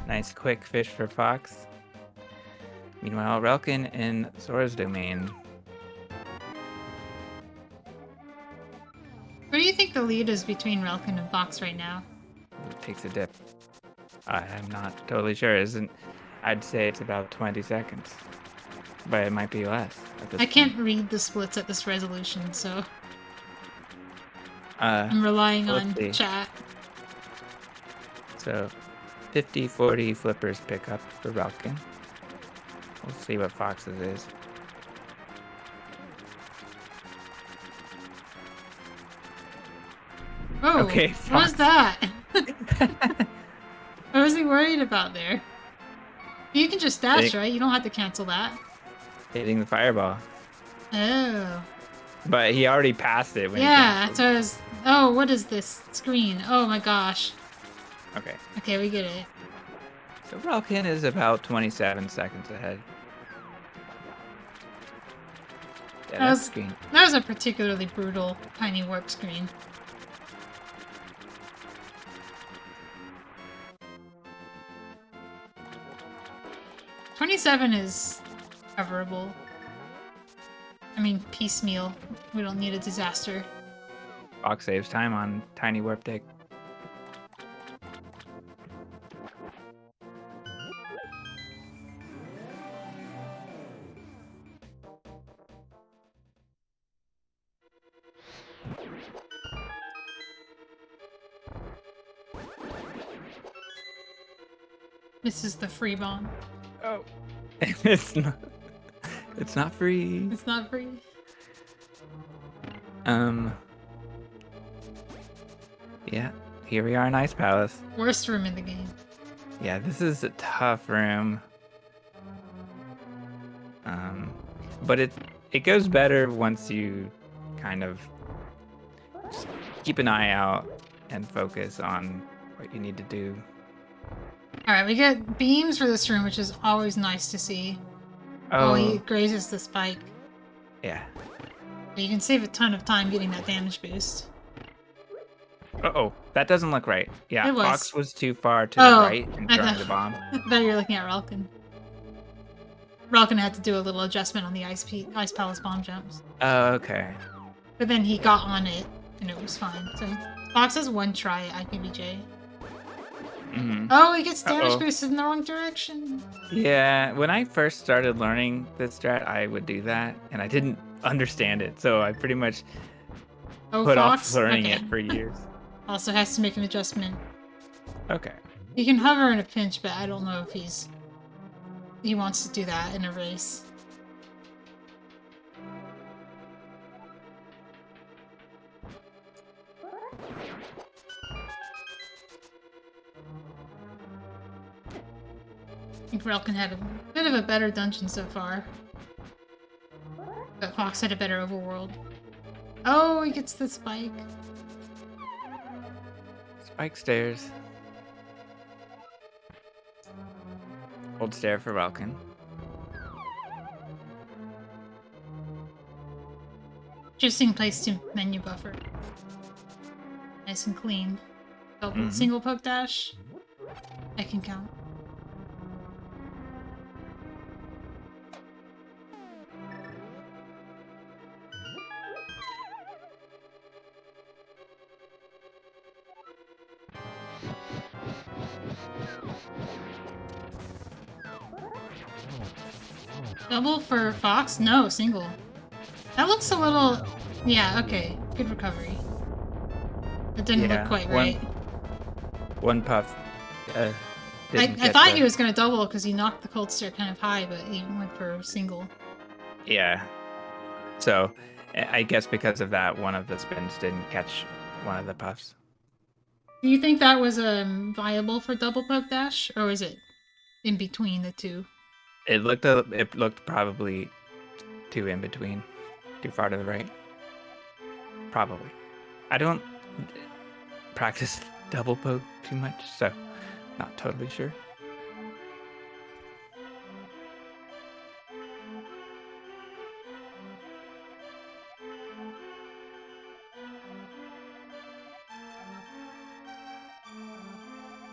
Nice quick fish for Fox. Meanwhile, Relkin in Sora's domain. What do you think the lead is between Relkin and Fox right now? It takes a dip. I'm not totally sure. I'd say it's about 20 seconds. But it might be less. I can't read the splits at this resolution, so I'm relying on chat. So 50-40 flippers pick up for Relkin. We'll see what Fox's is. Oh, okay, what was that? What was he worried about there? You can just dash, right? You don't have to cancel that. Hitting the fireball. Oh. But he already passed it when he so it was... Oh, what is this screen? Oh my gosh. Okay. Okay, we get it. So Relkin is about 27 seconds ahead. Yeah, that was a particularly brutal tiny warp screen. $27 is coverable. I mean, piecemeal. We don't need a disaster. Fox saves time on tiny warp deck. This is the free bomb. Oh. It's not. It's not free. It's not free. Yeah. Here we are in Ice Palace. Worst room in the game. Yeah, this is a tough room. But it goes better once you kind of just keep an eye out and focus on what you need to do. Alright, we get beams for this room, which is always nice to see. Oh, he grazes the spike. Yeah. But you can save a ton of time getting that damage boost. Uh-oh, that doesn't look right. Yeah, It was. Fox was too far to the right and throwing the bomb. I thought you were looking at relkin. Relkin had to do a little adjustment on the Ice Palace bomb jumps. Oh, okay. But then he got on it, and it was fine. So Fox has one try at IPBJ. Mm-hmm. Oh, he gets damage boosted in the wrong direction. Yeah, when I first started learning this strat, I would do that, and I didn't understand it, so I pretty much put Fox? off learning Okay. it for years. Also has to make an adjustment. Okay. He can hover in a pinch, but I don't know if he wants to do that in a race. I think Relkin had a bit of a better dungeon so far. But Fox had a better overworld. Oh, he gets the spike. Spike stairs. Hold stair for Relkin. Interesting place to menu buffer. Nice and clean. Double single poke dash. I can count. Double for Fox? No, single. That looks a little... Yeah, okay. Good recovery. It didn't look quite right. One puff. I thought he was going to double because he knocked the cold stare kind of high, but he went for single. Yeah. So, I guess because of that, one of the spins didn't catch one of the puffs. Do you think that was viable for double poke dash, or was it in between the two? It looked probably too in between, too far to the right. Probably. I don't practice double poke too much, so not totally sure.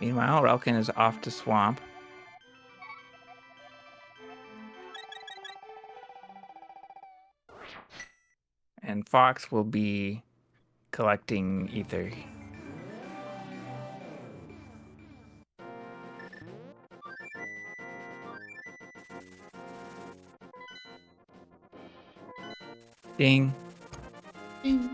Meanwhile, Relkin is off to Swamp. And Fox will be collecting ether. Ding. Ding.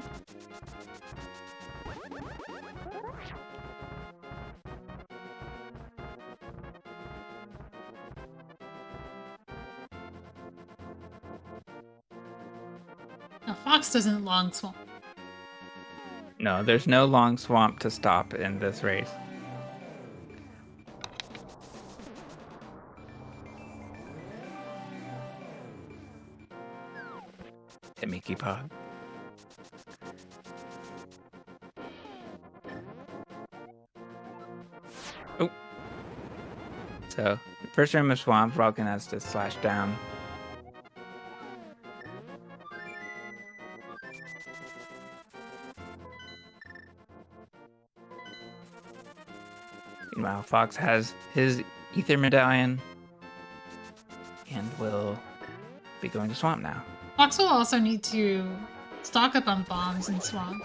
Now, Fox doesn't long swamp. No, there's no long swamp to stop in this race. Hit Mickey Pod. Oh. So, first room is swamp. Relkin has to slash down. Meanwhile, Fox has his ether medallion and will be going to swamp now. Fox will also need to stock up on bombs in swamp.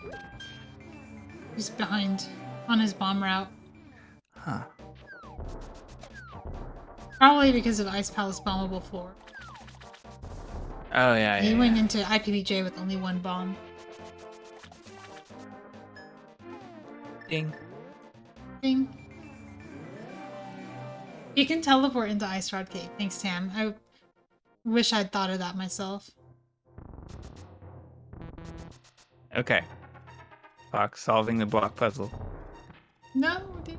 He's behind on his bomb route. Huh. Probably because of Ice Palace bombable floor. Oh, yeah, He went into IPBJ with only one bomb. Ding. Ding. You can teleport into Ice Rod Cave. Thanks, Tam. I wish I'd thought of that myself. Okay. Fox solving the block puzzle. No, dude.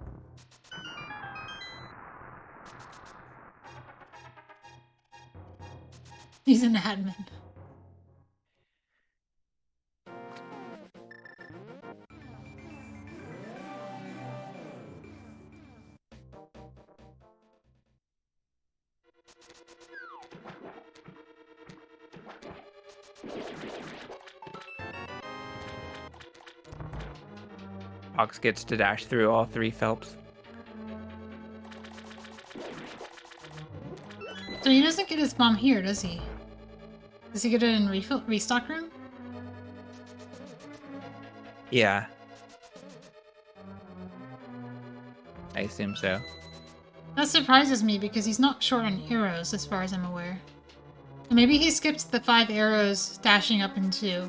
He's an admin. Fox gets to dash through all 3 Phelps. So he doesn't get his bomb here, does he? Does he get it in restock room? Yeah. I assume so. That surprises me because he's not short on arrows as far as I'm aware. Maybe he skips the 5 arrows dashing up into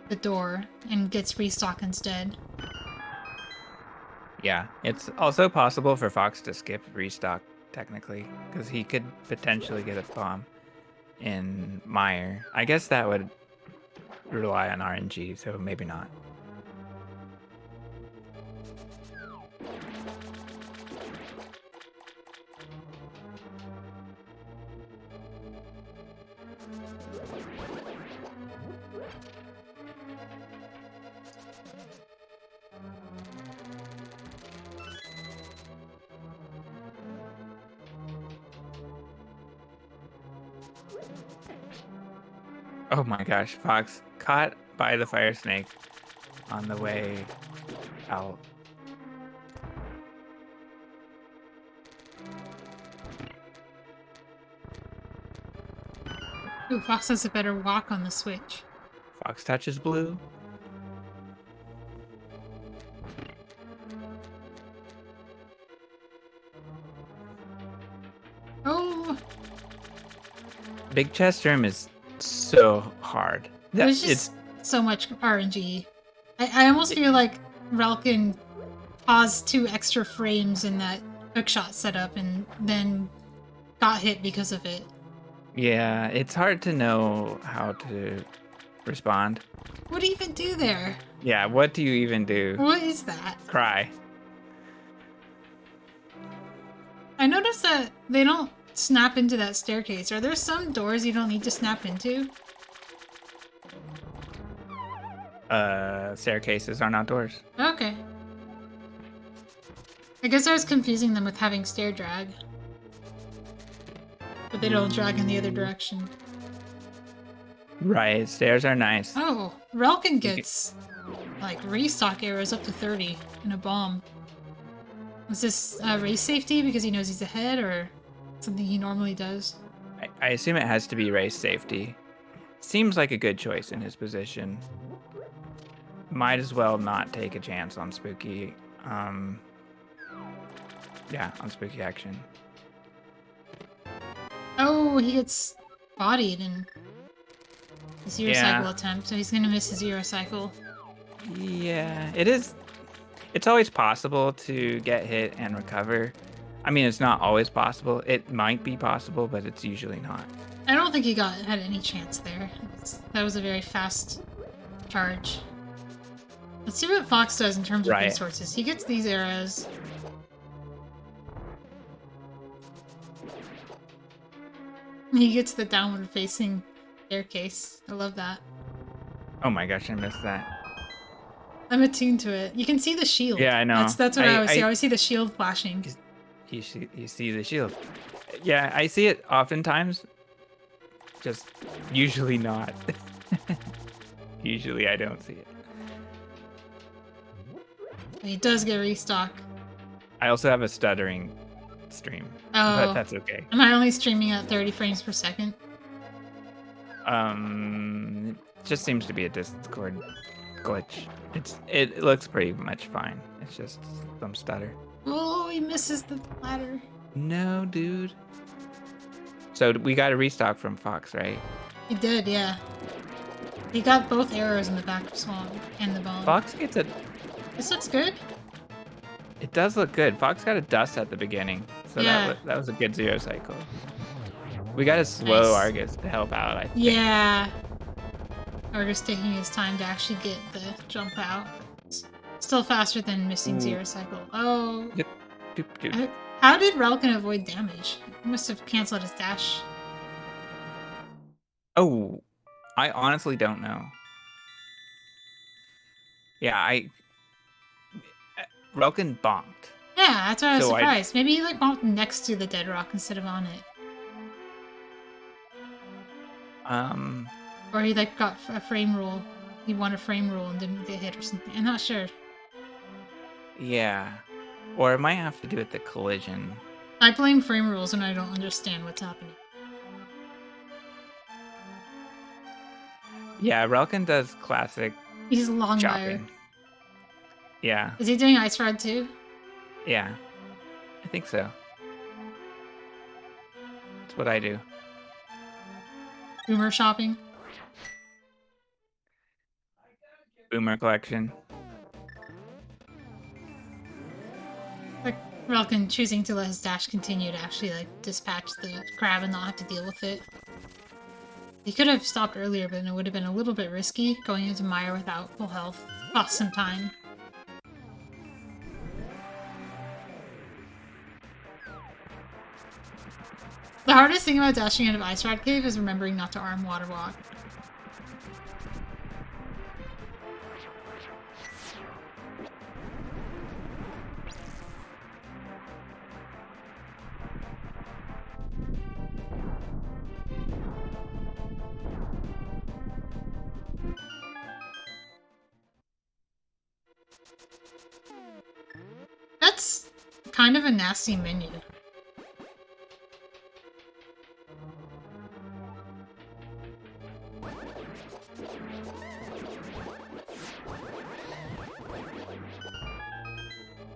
the door and gets restock instead. Yeah, it's also possible for Fox to skip restock, technically, because he could potentially get a bomb in Mire. I guess that would rely on RNG, so maybe not. Oh my gosh, Fox caught by the fire snake on the way out. Ooh, Fox has a better walk on the switch. Fox touches blue. Oh! Big chest room is so hard. There's just so much RNG. I almost feel like Relkin paused 2 extra frames in that hookshot setup and then got hit because of it. Yeah, it's hard to know how to respond. What do you even do there? Yeah, what do you even do? What is that? Cry. I noticed that they don't snap into that staircase. Are there some doors you don't need to snap into? Staircases are not doors. Okay. I guess I was confusing them with having stair drag. But they don't drag in the other direction. Right, stairs are nice. Oh, Relkin gets, like, restock arrows up to 30 and a bomb. Was this race safety because he knows he's ahead, or something he normally does? I assume it has to be race safety. Seems like a good choice in his position. Might as well not take a chance on Spooky. Yeah, on Spooky action. Oh, he gets bodied in a zero cycle attempt, so he's gonna miss a 0 cycle. Yeah, it is. It's always possible to get hit and recover. I mean, it's not always possible. It might be possible, but it's usually not. I don't think he had any chance there. That was a very fast charge. Let's see what Fox does in terms of resources. He gets these arrows. He gets the downward facing staircase. I love that. Oh my gosh, I missed that. I'm attuned to it. You can see the shield. Yeah, I know. That's what I always see. I always see the shield flashing. You see the shield. Yeah, I see it oftentimes. Just usually not. Usually I don't see it. He does get restock. I also have a stuttering stream, but that's okay. Am I only streaming at 30 frames per second? It just seems to be a Discord glitch. It looks pretty much fine. It's just some stutter. Oh, he misses the ladder. No, dude. So we got a restock from Fox, right? He did, yeah. He got both arrows in the back of Swamp and the bomb. Fox gets a... This looks good. It does look good. Fox got a dust at the beginning. So Yeah. that was a good 0 cycle. We gotta slow Nice. Argus to help out, I think. Yeah. Argus taking his time to actually get the jump out. Still faster than missing Ooh. 0 cycle. Oh. Doop, doop, doop. How did Relkin avoid damage? He must have canceled his dash. Oh, I honestly don't know. Yeah, Relkin bonked. Yeah, that's why I was So surprised. Maybe he like bonked next to the dead rock instead of on it. Or he like got a frame rule. He won a frame rule and didn't get hit or something. I'm not sure. Yeah. Or it might have to do with the collision. I blame frame rules and I don't understand what's happening. Yeah, Relkin does classic He's Longmire. chopping. Yeah. Is he doing Ice Rod too? Yeah. I think so. That's what I do. Boomer shopping? Boomer collection. Like Relkin choosing to let his dash continue to actually like dispatch the crab and not have to deal with it. He could have stopped earlier, but it would have been a little bit risky going into Mire without full health. Lost some time. The hardest thing about dashing out of Ice Rod Cave is remembering not to arm Water Walk. That's kind of a nasty menu.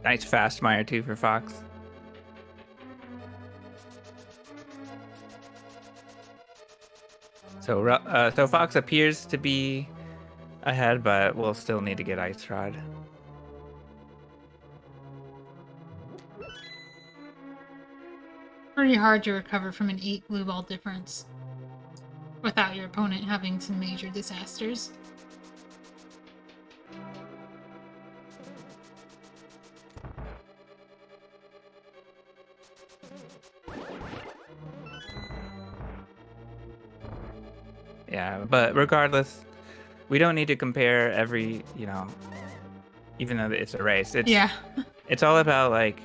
Nice fast mire too for Fox. So Fox appears to be ahead, but we'll still need to get Ice Rod. Pretty hard to recover from an 8 blue ball difference without your opponent having some major disasters. Yeah, but regardless, we don't need to compare every, even though it's a race. It's all about like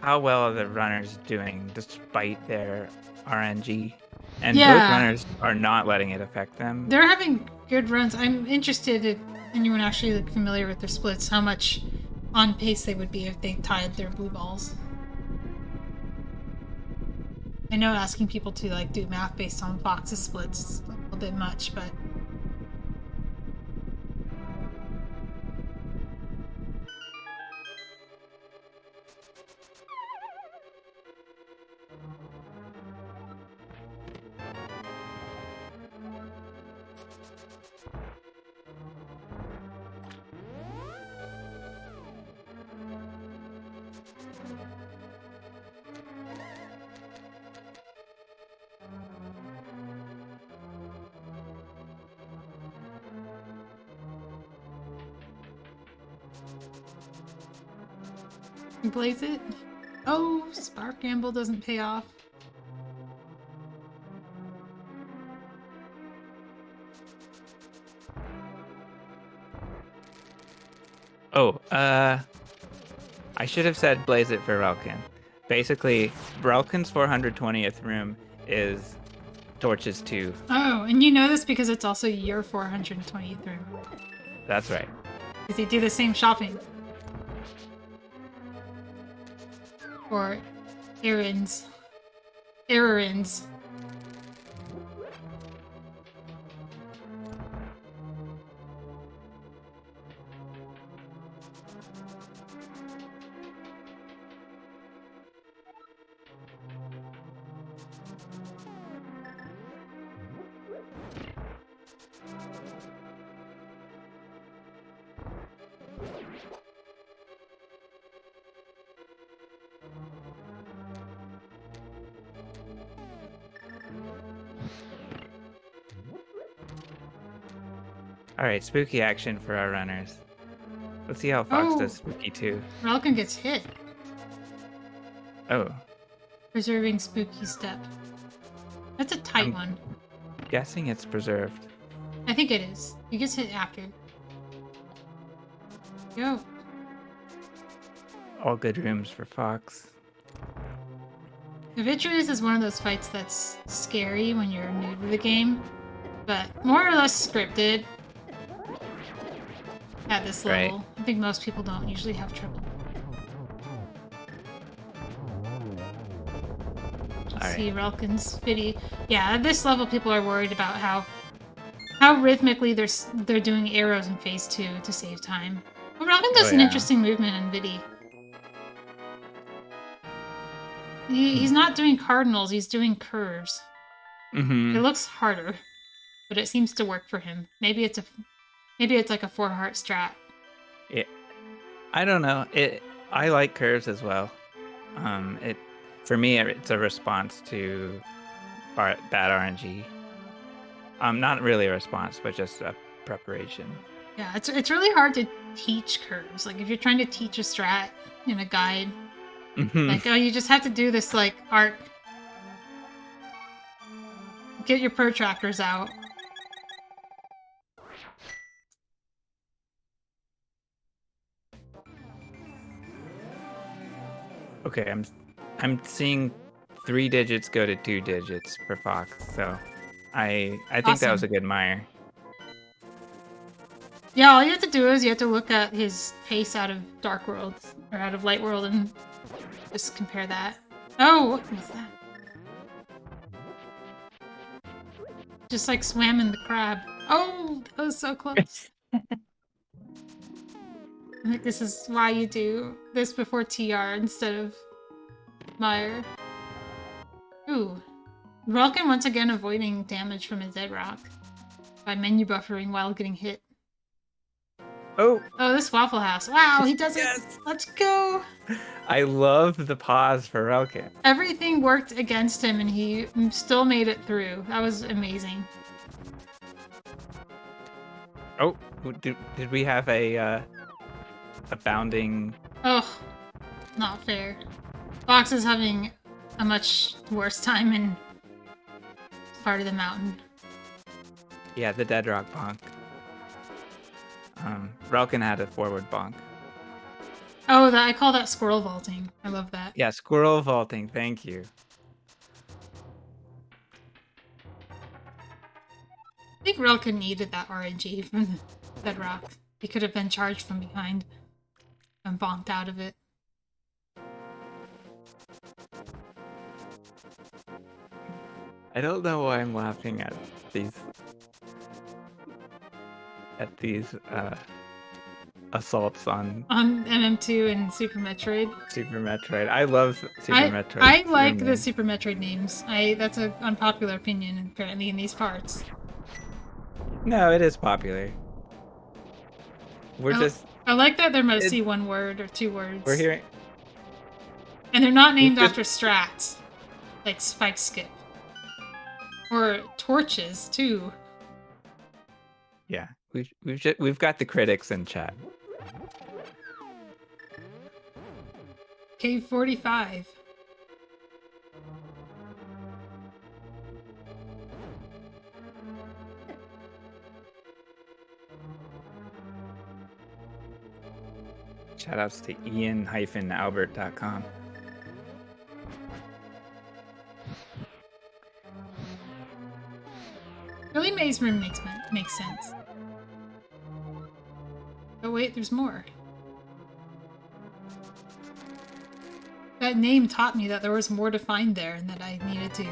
how well are the runners doing despite their RNG. And both runners are not letting it affect them. They're having good runs. I'm interested if anyone actually like, familiar with their splits, how much on pace they would be if they tied their blue balls. I know asking people to like do math based on Fox's splits is a little bit much, but Blaze it. Oh, Spark Gamble doesn't pay off. Oh, I should have said blaze it for Relkin. Basically, Relkin's 420th room is Torches 2. Oh, and you know this because it's also your 420th room. That's right. Because they do the same shopping. Or errands. Errands. All right, spooky action for our runners. Let's see how Fox does spooky too. Relkin gets hit. Oh. Preserving spooky step. That's a tight one. Guessing it's preserved. I think it is. He gets hit after. Go. All good rooms for Fox. Vitreous is one of those fights that's scary when you're new to the game, but more or less scripted at this level. Right. I think most people don't usually have trouble. See Relkin's video. Yeah, at this level, people are worried about how rhythmically they're doing arrows in phase 2 to save time. But Relkin does an interesting movement in Viddy. He's not doing cardinals, he's doing curves. Mm-hmm. It looks harder, but it seems to work for him. Maybe it's like a 4-heart strat. Yeah, I don't know. I like curves as well. For me, it's a response to bad RNG. Not really a response, but just a preparation. Yeah, it's really hard to teach curves. Like if you're trying to teach a strat in a guide. Like, oh, you just have to do this, like, arc. Get your protractors out. Okay, I'm seeing 3 digits go to 2 digits for Fox, so I think that was a good mire. Yeah, all you have to do is you have to look at his pace out of Dark World, or out of Light World, and just compare that. Oh, what was that? Just like swam in the crab. Oh, that was so close. I think this is why you do this before TR instead of Mire. Ooh. Relkin once again avoiding damage from his dead rock by menu buffering while getting hit. Oh, this Waffle House. Wow, he does it. Yes. Let's go. I love the pause for Relkin. Everything worked against him and he still made it through. That was amazing. Oh, did we have a bounding... Oh, not fair. Fox is having a much worse time in part of the mountain. Yeah, the dead rock bonk. Relkin had a forward bonk. Oh, I call that squirrel vaulting. I love that. Yeah, squirrel vaulting. Thank you. I think Relkin needed that RNG from the bedrock. He could have been charged from behind and bonked out of it. I don't know why I'm laughing at these assaults on MM2 and Super Metroid. Super Metroid. I love Super Metroid. I like the Super Metroid names. That's an unpopular opinion apparently in these parts. No, it is popular. I like that they're mostly one word or 2 words. We're hearing, and they're not named after strats, like Spike Skip or torches too. Yeah, we've got the critics in chat. Cave 45. Shoutouts to Ian-Albert.com. Really, Maze Room makes sense. Oh wait, there's more. That name taught me that there was more to find there and that I needed to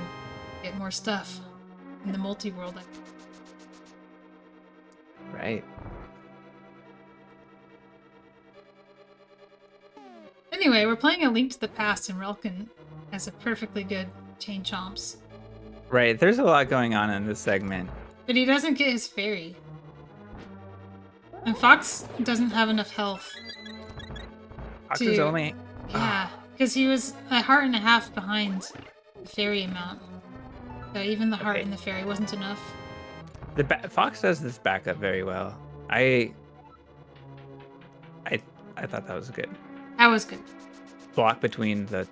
get more stuff in the multi-world. Right. Anyway, we're playing A Link to the Past and Relkin has a perfectly good chain chomps. Right, there's a lot going on in this segment. But he doesn't get his fairy. And Fox doesn't have enough health. Fox is only... Yeah, because he was a heart and a half behind the fairy amount. So even the heart and the fairy wasn't enough. Fox does this backup very well. I I thought that was good. That was good. Block between the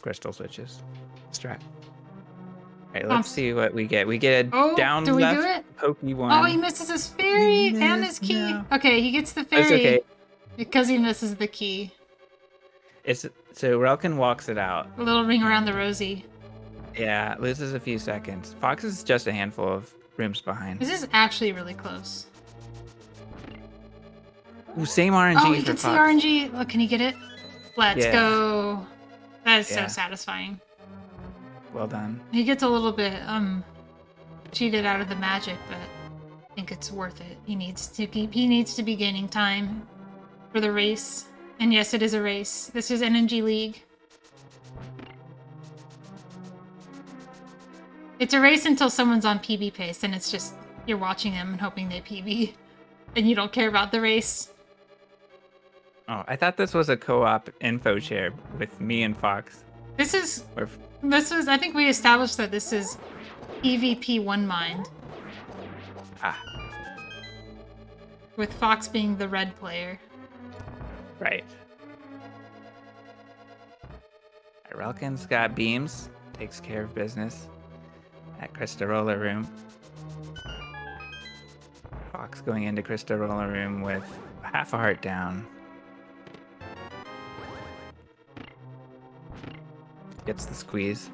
crystal switches. Strat. Alright, let's see what we get. We get a down do we left do it? pokey one. Oh, he misses his fairy and his key. No. Okay, he gets the That's fairy okay. because he misses the key. So Relkin walks it out. A little ring around the rosy. Yeah, loses a few seconds. Fox is just a handful of rooms behind. This is actually really close. Ooh, same RNG Oh, he for gets the Fox. RNG. Look, can he get it? Let's Yeah. go. That is Yeah. so satisfying. Well done. He gets a little bit cheated out of the magic, but I think it's worth it. He needs to be gaining time for the race. And yes, it is a race. This is NMG League. It's a race until someone's on PB pace, and it's just you're watching them and hoping they PB, and you don't care about the race. Oh, I thought this was a co-op info share with me and Fox. This is Or I think we established that this is PvP one mind, with Fox being the red player. right. Relkin's got beams. Takes care of business at Krista Roller Room. Fox going into Krista Roller Room with half a heart down. Gets the squeeze.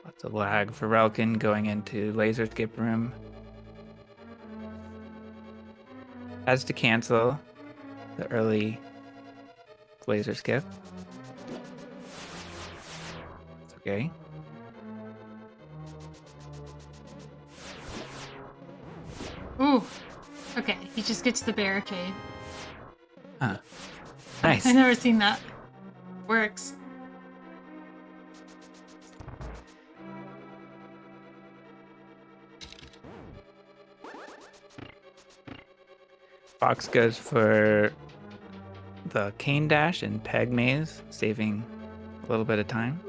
Lots of lag for Relkin going into laser skip room. Has to cancel the early laser skip. It's okay. Ooh. Okay, he just gets the barricade. Huh. Nice. I've never seen that. Works. Fox goes for the cane dash and peg maze, saving a little bit of time.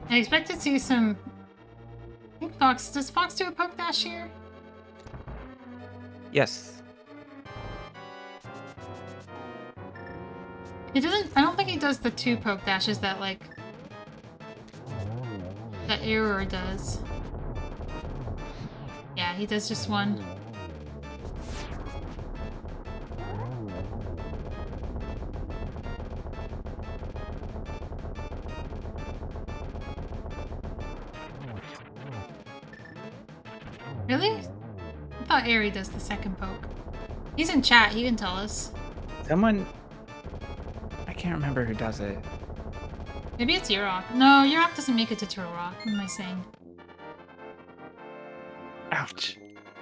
I expect to see some... I think does Fox do a poke dash here? Yes. He doesn't... I don't think he does the 2 poke dashes that, like... that Error does. Yeah, he does just 1. Really? I thought Aerie does the 2nd poke. He's in chat, he can tell us. Someone... I can't remember who does it. Maybe it's Yurok. No, Yurok doesn't make it to Turtle Rock. What am I saying? Ouch.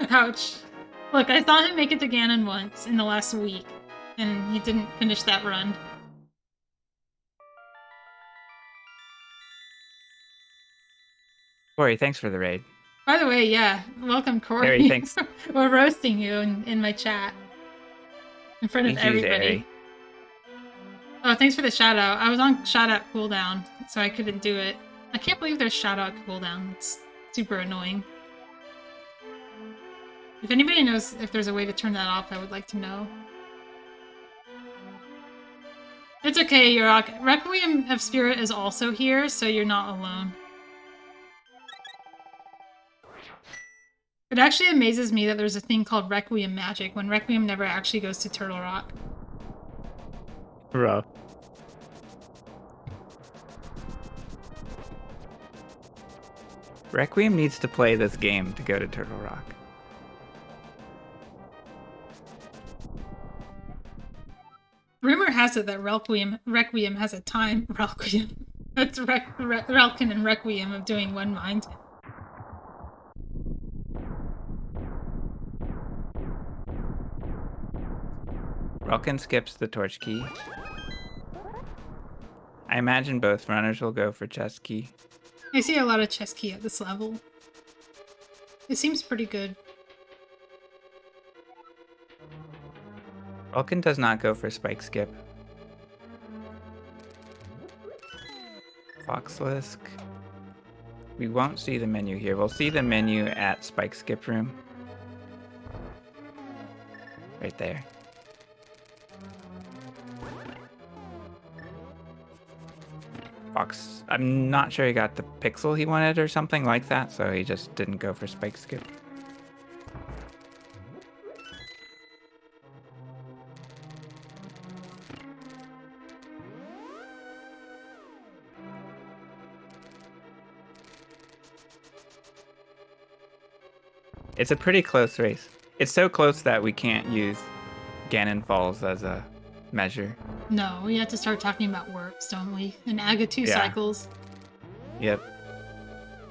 Ouch. Look, I saw him make it to Ganon once in the last week, and he didn't finish that run. Corey, thanks for the raid. By the way, yeah, welcome, Corey. Harry, thanks. We're roasting you in my chat. In front of Thank you, everybody. Harry. Oh, thanks for the shout out. I was on shout out cooldown, so I couldn't do it. I can't believe there's shout out cooldown. It's super annoying. If anybody knows if there's a way to turn that off, I would like to know. It's okay, Yurok. Requiem of Spirit is also here, so you're not alone. It actually amazes me that there's a thing called Requiem magic when Requiem never actually goes to Turtle Rock. Rough. Requiem needs to play this game to go to Turtle Rock. Rumor has it that Requiem has a time. Requiem. That's Relkin and Requiem of doing one mind. Relkin skips the torch key. I imagine both runners will go for chest key. I see a lot of chess key at this level. It seems pretty good. Relkin does not go for spike skip. FoxLisk. We won't see the menu here. We'll see the menu at spike skip room. Right there. Fox, I'm not sure he got the pixel he wanted or something like that, so he just didn't go for spike skip. It's a pretty close race. It's so close that we can't use Ganon Falls as a measure. No, we have to start talking about warps, don't we? And Aga 2 cycles. Yep.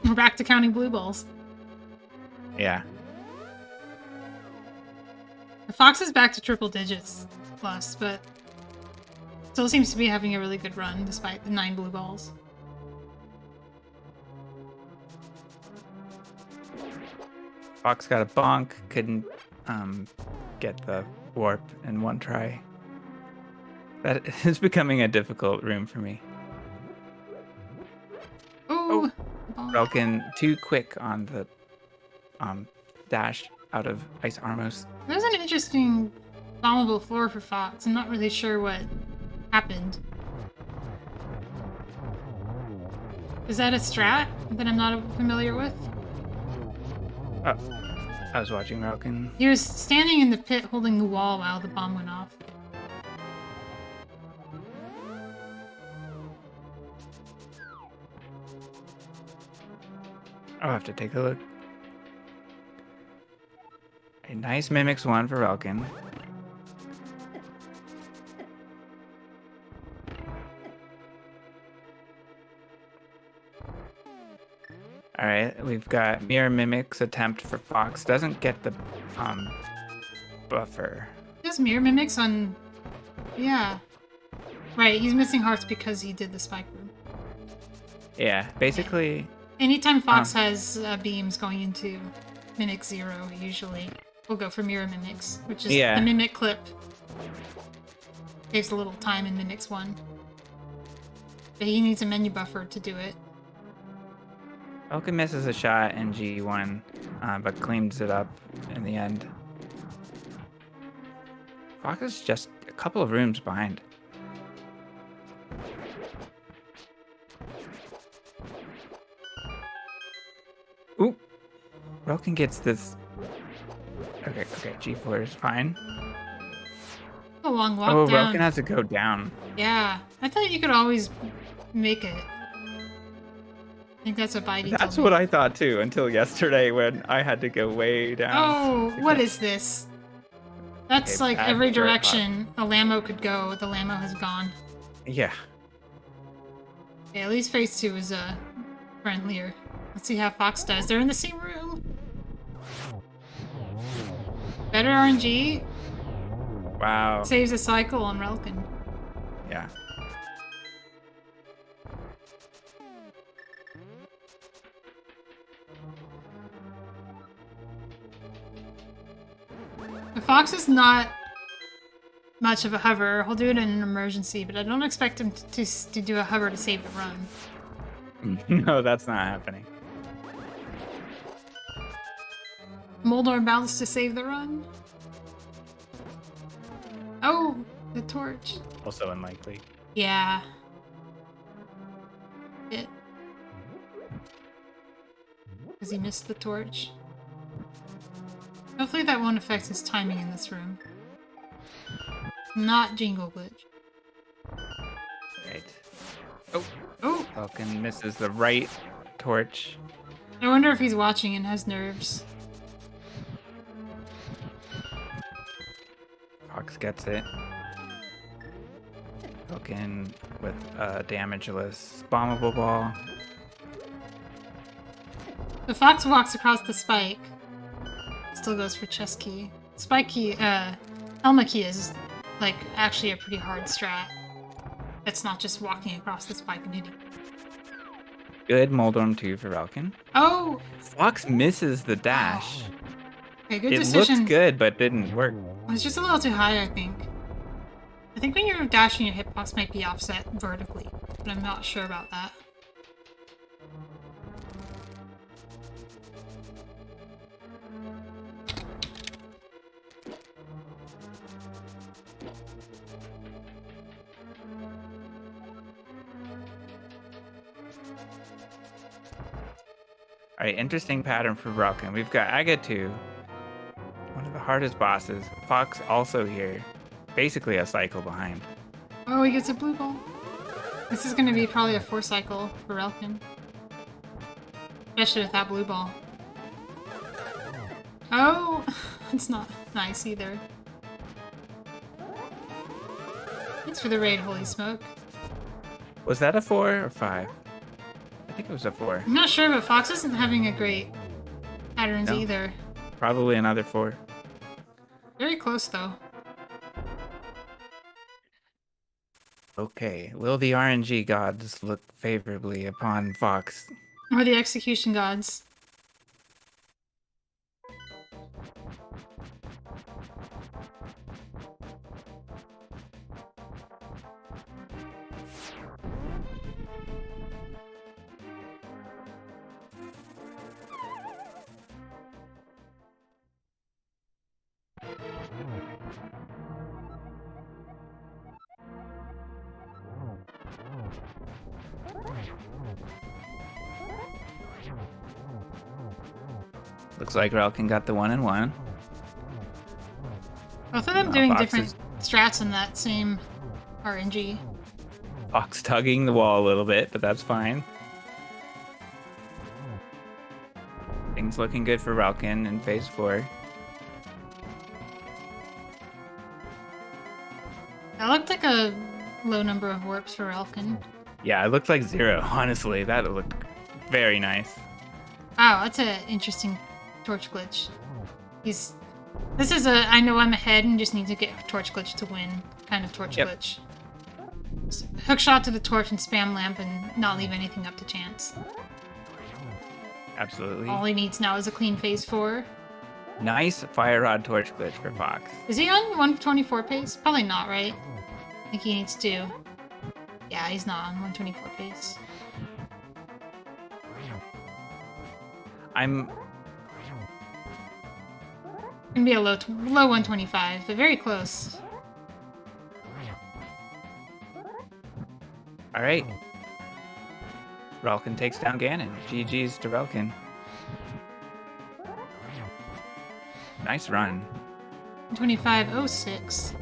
We're back to counting blue balls. Yeah. The Fox is back to triple digits plus, but still seems to be having a really good run despite the 9 blue balls. Fox got a bonk, couldn't get the warp in one try. That is becoming a difficult room for me. Ooh, Relkin too quick on the dash out of Ice Armos. That was an interesting bombable floor for Fox. I'm not really sure what happened. Is that a strat that I'm not familiar with? Oh, I was watching Relkin. He was standing in the pit holding the wall while the bomb went off. I'll have to take a look. A nice Mimics 1 for Relkin. Alright, we've got Mirror Mimics attempt for Fox. Doesn't get the buffer. There's mirror mimics on... Yeah. Right, he's missing hearts because he did the spike room. Yeah, basically... Anytime Fox has beams going into Mimic 0, usually we'll go for mirror mimics, which is the mimic clip. Saves a little time in Mimics 1. But he needs a menu buffer to do it. Relkin misses a shot in G1, but cleans it up in the end. Fox is just a couple of rooms behind. Ooh! Relkin gets this... Okay, G4 is fine. A long walk down. Relkin has to go down. Yeah, I thought you could always make it. I think that's what Bidey told me. That's what I thought too, until yesterday when I had to go way down. Oh, what is this? That's like every direction a Lammo could go, the Lammo has gone. Yeah. Okay, at least phase 2 is friendlier. Let's see how Fox does. They're in the same room. Better RNG. Wow. Saves a cycle on Relkin. Yeah. The Fox is not much of a hover. He'll do it in an emergency, but I don't expect him to do a hover to save the run. No, that's not happening. Moldor bounced to save the run. Oh, the torch. Also unlikely. Yeah. Because he missed the torch. Hopefully that won't affect his timing in this room. Not Jingle Glitch. Right. Oh! Relkin misses the right torch. I wonder if he's watching and has nerves. Fox gets it. Relkin with a damageless bombable ball. The Fox walks across the spike. Still goes for chess key. Spike key, Elma key is, like, actually a pretty hard strat. It's not just walking across the spike and hitting. Good Moldorm 2 for relkin. Oh! Fox misses the dash. Oh. Okay, good It decision. looked good, but didn't work. It was just a little too high, I think. I think when you're dashing, your hitbox might be offset vertically, but I'm not sure about that. All right, interesting pattern for relkin. We've got Agatu, one of the hardest bosses. Fox also here, basically a cycle behind. Oh, he gets a blue ball. This is going to be probably a 4 cycle for relkin. Especially with that blue ball. Oh! It's not nice either. Thanks for the raid, holy smoke. Was that a 4 or 5? I think it was a 4. I'm not sure, but Fox isn't having a great patterns No. either. Probably another 4. Very close, though. Okay, will the RNG gods look favorably upon Fox? Or the execution gods. Looks like relkin got the 1-1. Both of them Wow, doing Fox different strats in that same RNG. Fox tugging the wall a little bit, but that's fine. Things looking good for relkin in phase 4. That looked like a low number of warps for relkin. Yeah, it looked like 0, honestly. That looked very nice. Wow, that's an interesting torch glitch. This is a I know I'm ahead and just need to get torch glitch to win kind of torch glitch. Just hook shot to the torch and spam lamp and not leave anything up to chance. Absolutely. All he needs now is a clean phase 4. Nice fire rod torch glitch for Fox. Is he on 124 pace? Probably not, right? I think he needs to. Yeah, he's not on 124 pace. I'm Gonna be a low 125, but very close. all right. Relkin takes down Ganon. GG's to Relkin. Nice run. 25.06.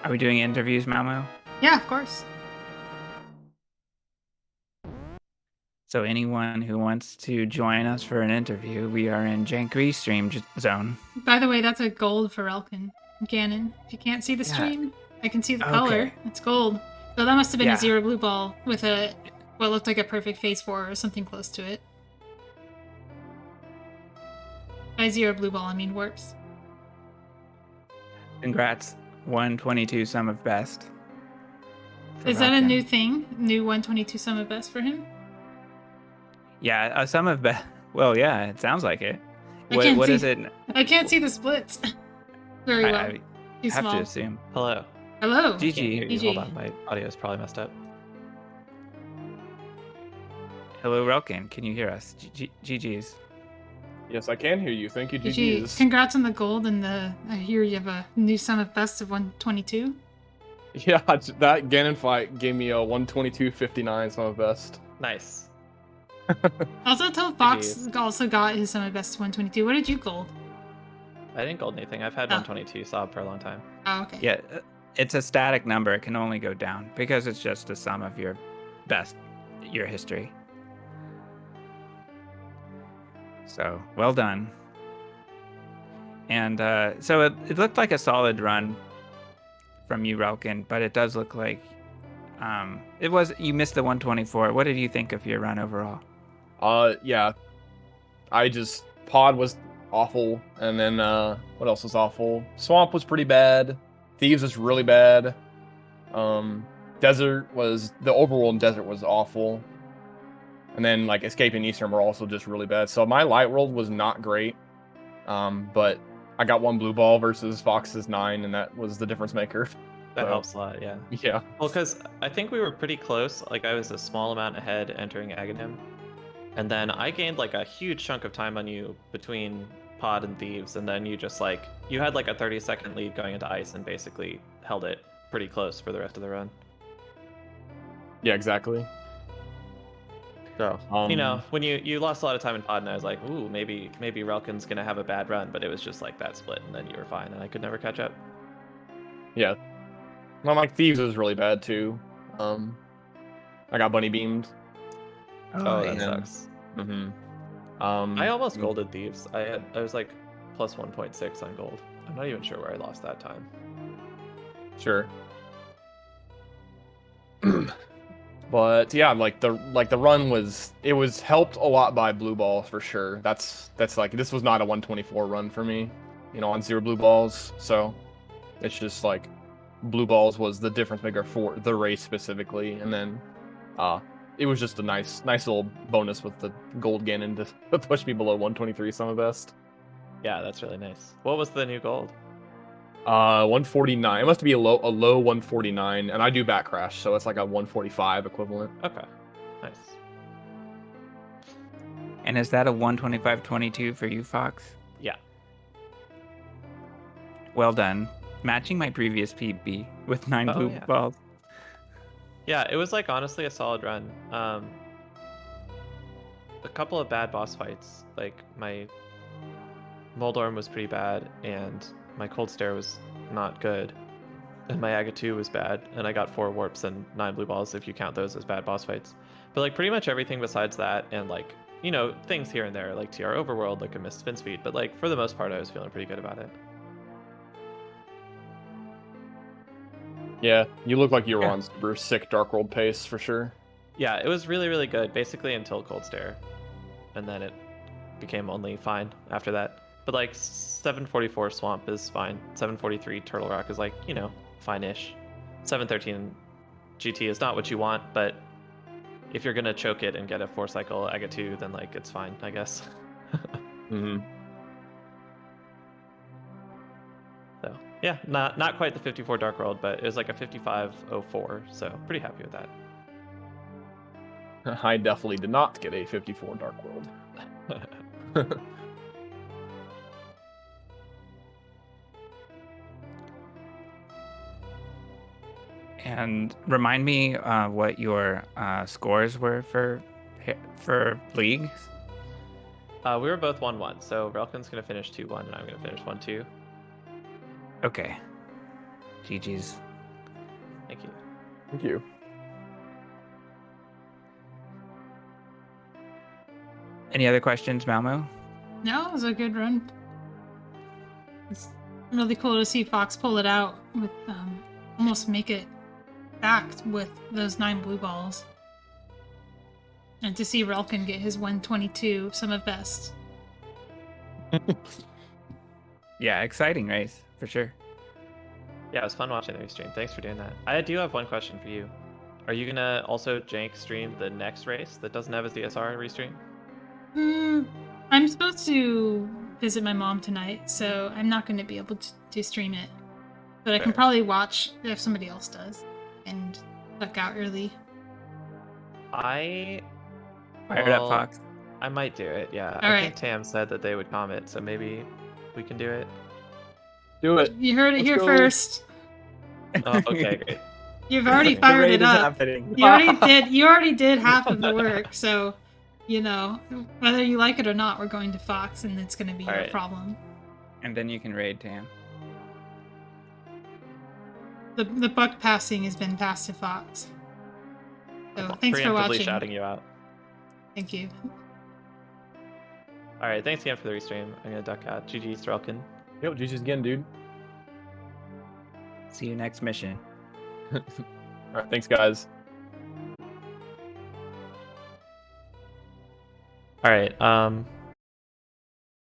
Are we doing interviews, Malmo? Yeah, of course. So anyone who wants to join us for an interview, we are in Jank Restream zone. By the way, that's a gold for Relkin. Ganon. If you can't see the stream, I can see the color. It's gold. So that must have been a 0 blue ball with what looked like a perfect phase 4 or something close to it. By 0 blue ball, I mean warps. Congrats, 122 sum of best. Is that a new thing? New 122 sum of best for him? Yeah, a sum of best. Well, yeah, it sounds like it. What is it? I can't see the splits very well. I have to assume. Hello. Hello. GG. GG. Hold on, my audio is probably messed up. Hello, Relkin. Can you hear us? GG's. Yes, I can hear you. Thank you, GG. GG's. Congrats on the gold and I hear you have a new sum of best of 122. Yeah, that Ganon fight gave me a 122.59 sum of best. Nice. Also, tell Fox also got his sum of best 122. What did you gold? I didn't gold anything. I've had 122 sob for a long time. Oh, okay. Yeah, it's a static number. It can only go down because it's just a sum of your history. So, well done. And so it looked like a solid run from you, Relkin, but it does look like you missed the 124. What did you think of your run overall? Yeah. Pod was awful. And then what else was awful? Swamp was pretty bad. Thieves was really bad. Desert was the overworld in Desert was awful. And then like Escape and Eastern were also just really bad. So my light world was not great. But I got 1 blue ball versus Fox's 9, and that was the difference maker. That So, helps a lot, yeah. Yeah. Well, because I think we were pretty close. Like, I was a small amount ahead entering Aghanim. And then I gained, like, a huge chunk of time on you between Pod and Thieves. And then you just, like, you had, like, a 30-second lead going into Ice and basically held it pretty close for the rest of the run. Yeah, exactly. So, you know, when you lost a lot of time in Pod, and I was like, ooh, maybe Relkin's going to have a bad run. But it was just, like, that split, and then you were fine, and I could never catch up. Yeah. Well, like Thieves was really bad too. I got bunny beamed. Oh, that and- sucks. Mm-hmm. I almost golded Thieves. I was like plus 1.6 on gold. I'm not even sure where I lost that time. Sure. But yeah, like the run was helped a lot by blue balls for sure. That's like this was not a 124 run for me, on 0 blue balls. So it's just like blue balls was the difference maker for the race specifically, and then it was just a nice little bonus with the gold Ganon to push me below 123 summer best. Yeah, that's really nice. What was the new gold? 149. It must be a low 149, and I do back crash, so it's like a 145 equivalent. Okay, nice. And is that a 125.22 for you, Fox? Yeah. Well done. Matching my previous PB with 9 blue yeah. balls. Yeah, it was like honestly a solid run. A couple of bad boss fights. Like my Moldorm was pretty bad, and my Cold Stare was not good. And my Aga 2 was bad, and I got 4 warps and 9 blue balls if you count those as bad boss fights. But like pretty much everything besides that, and like, things here and there, like TR Overworld, like a missed spin speed, but like for the most part I was feeling pretty good about it. Yeah, you look like you were on super sick Dark World pace for sure. Yeah, it was really, really good, basically until Cold Stare. And then it became only fine after that. But like 744 Swamp is fine. 743 Turtle Rock is like, fine-ish. 713 GT is not what you want, but if you're gonna choke it and get a 4-cycle Aga 2, then like it's fine, I guess. Mm-hmm. So yeah, not quite the 54 Dark World, but it was like a 5504, so pretty happy with that. I definitely did not get a 54 Dark World. And remind me what your scores were for League. We were both 1-1, so Relkin's gonna finish 2-1, and I'm gonna finish 1-2. Okay. GG's. Thank you. Thank you. Any other questions, Malmo? No, it was a good run. It's really cool to see Fox pull it out with almost make it back with those 9 blue balls. And to see Relkin get his 122 summer best. Yeah, exciting race for sure. Yeah, it was fun watching the restream. Thanks for doing that. I do have one question for you. Are you gonna also jank stream the next race that doesn't have a DSR restream? I'm supposed to visit my mom tonight, so I'm not going to be able to stream it. But I can probably watch if somebody else does and duck out early. Fired up, Fox. I might do it, yeah. All I right. think Tam said that they would comment, so maybe we can do it. Do it. You heard it Let's here go. first. Oh, okay, great. You've already The fired raid it is up. happening. You already did half of the work, so whether you like it or not, we're going to Fox, and it's going to be your Alright. problem. And then you can raid Tam. The buck passing has been passed to Fox. So thanks for Preemptively watching. shouting you out. Thank you. Alright, thanks again for the restream. I'm gonna duck out. GG, Strelkin. Yep, GG's again, dude. See you next mission. All right, thanks, guys. Alright,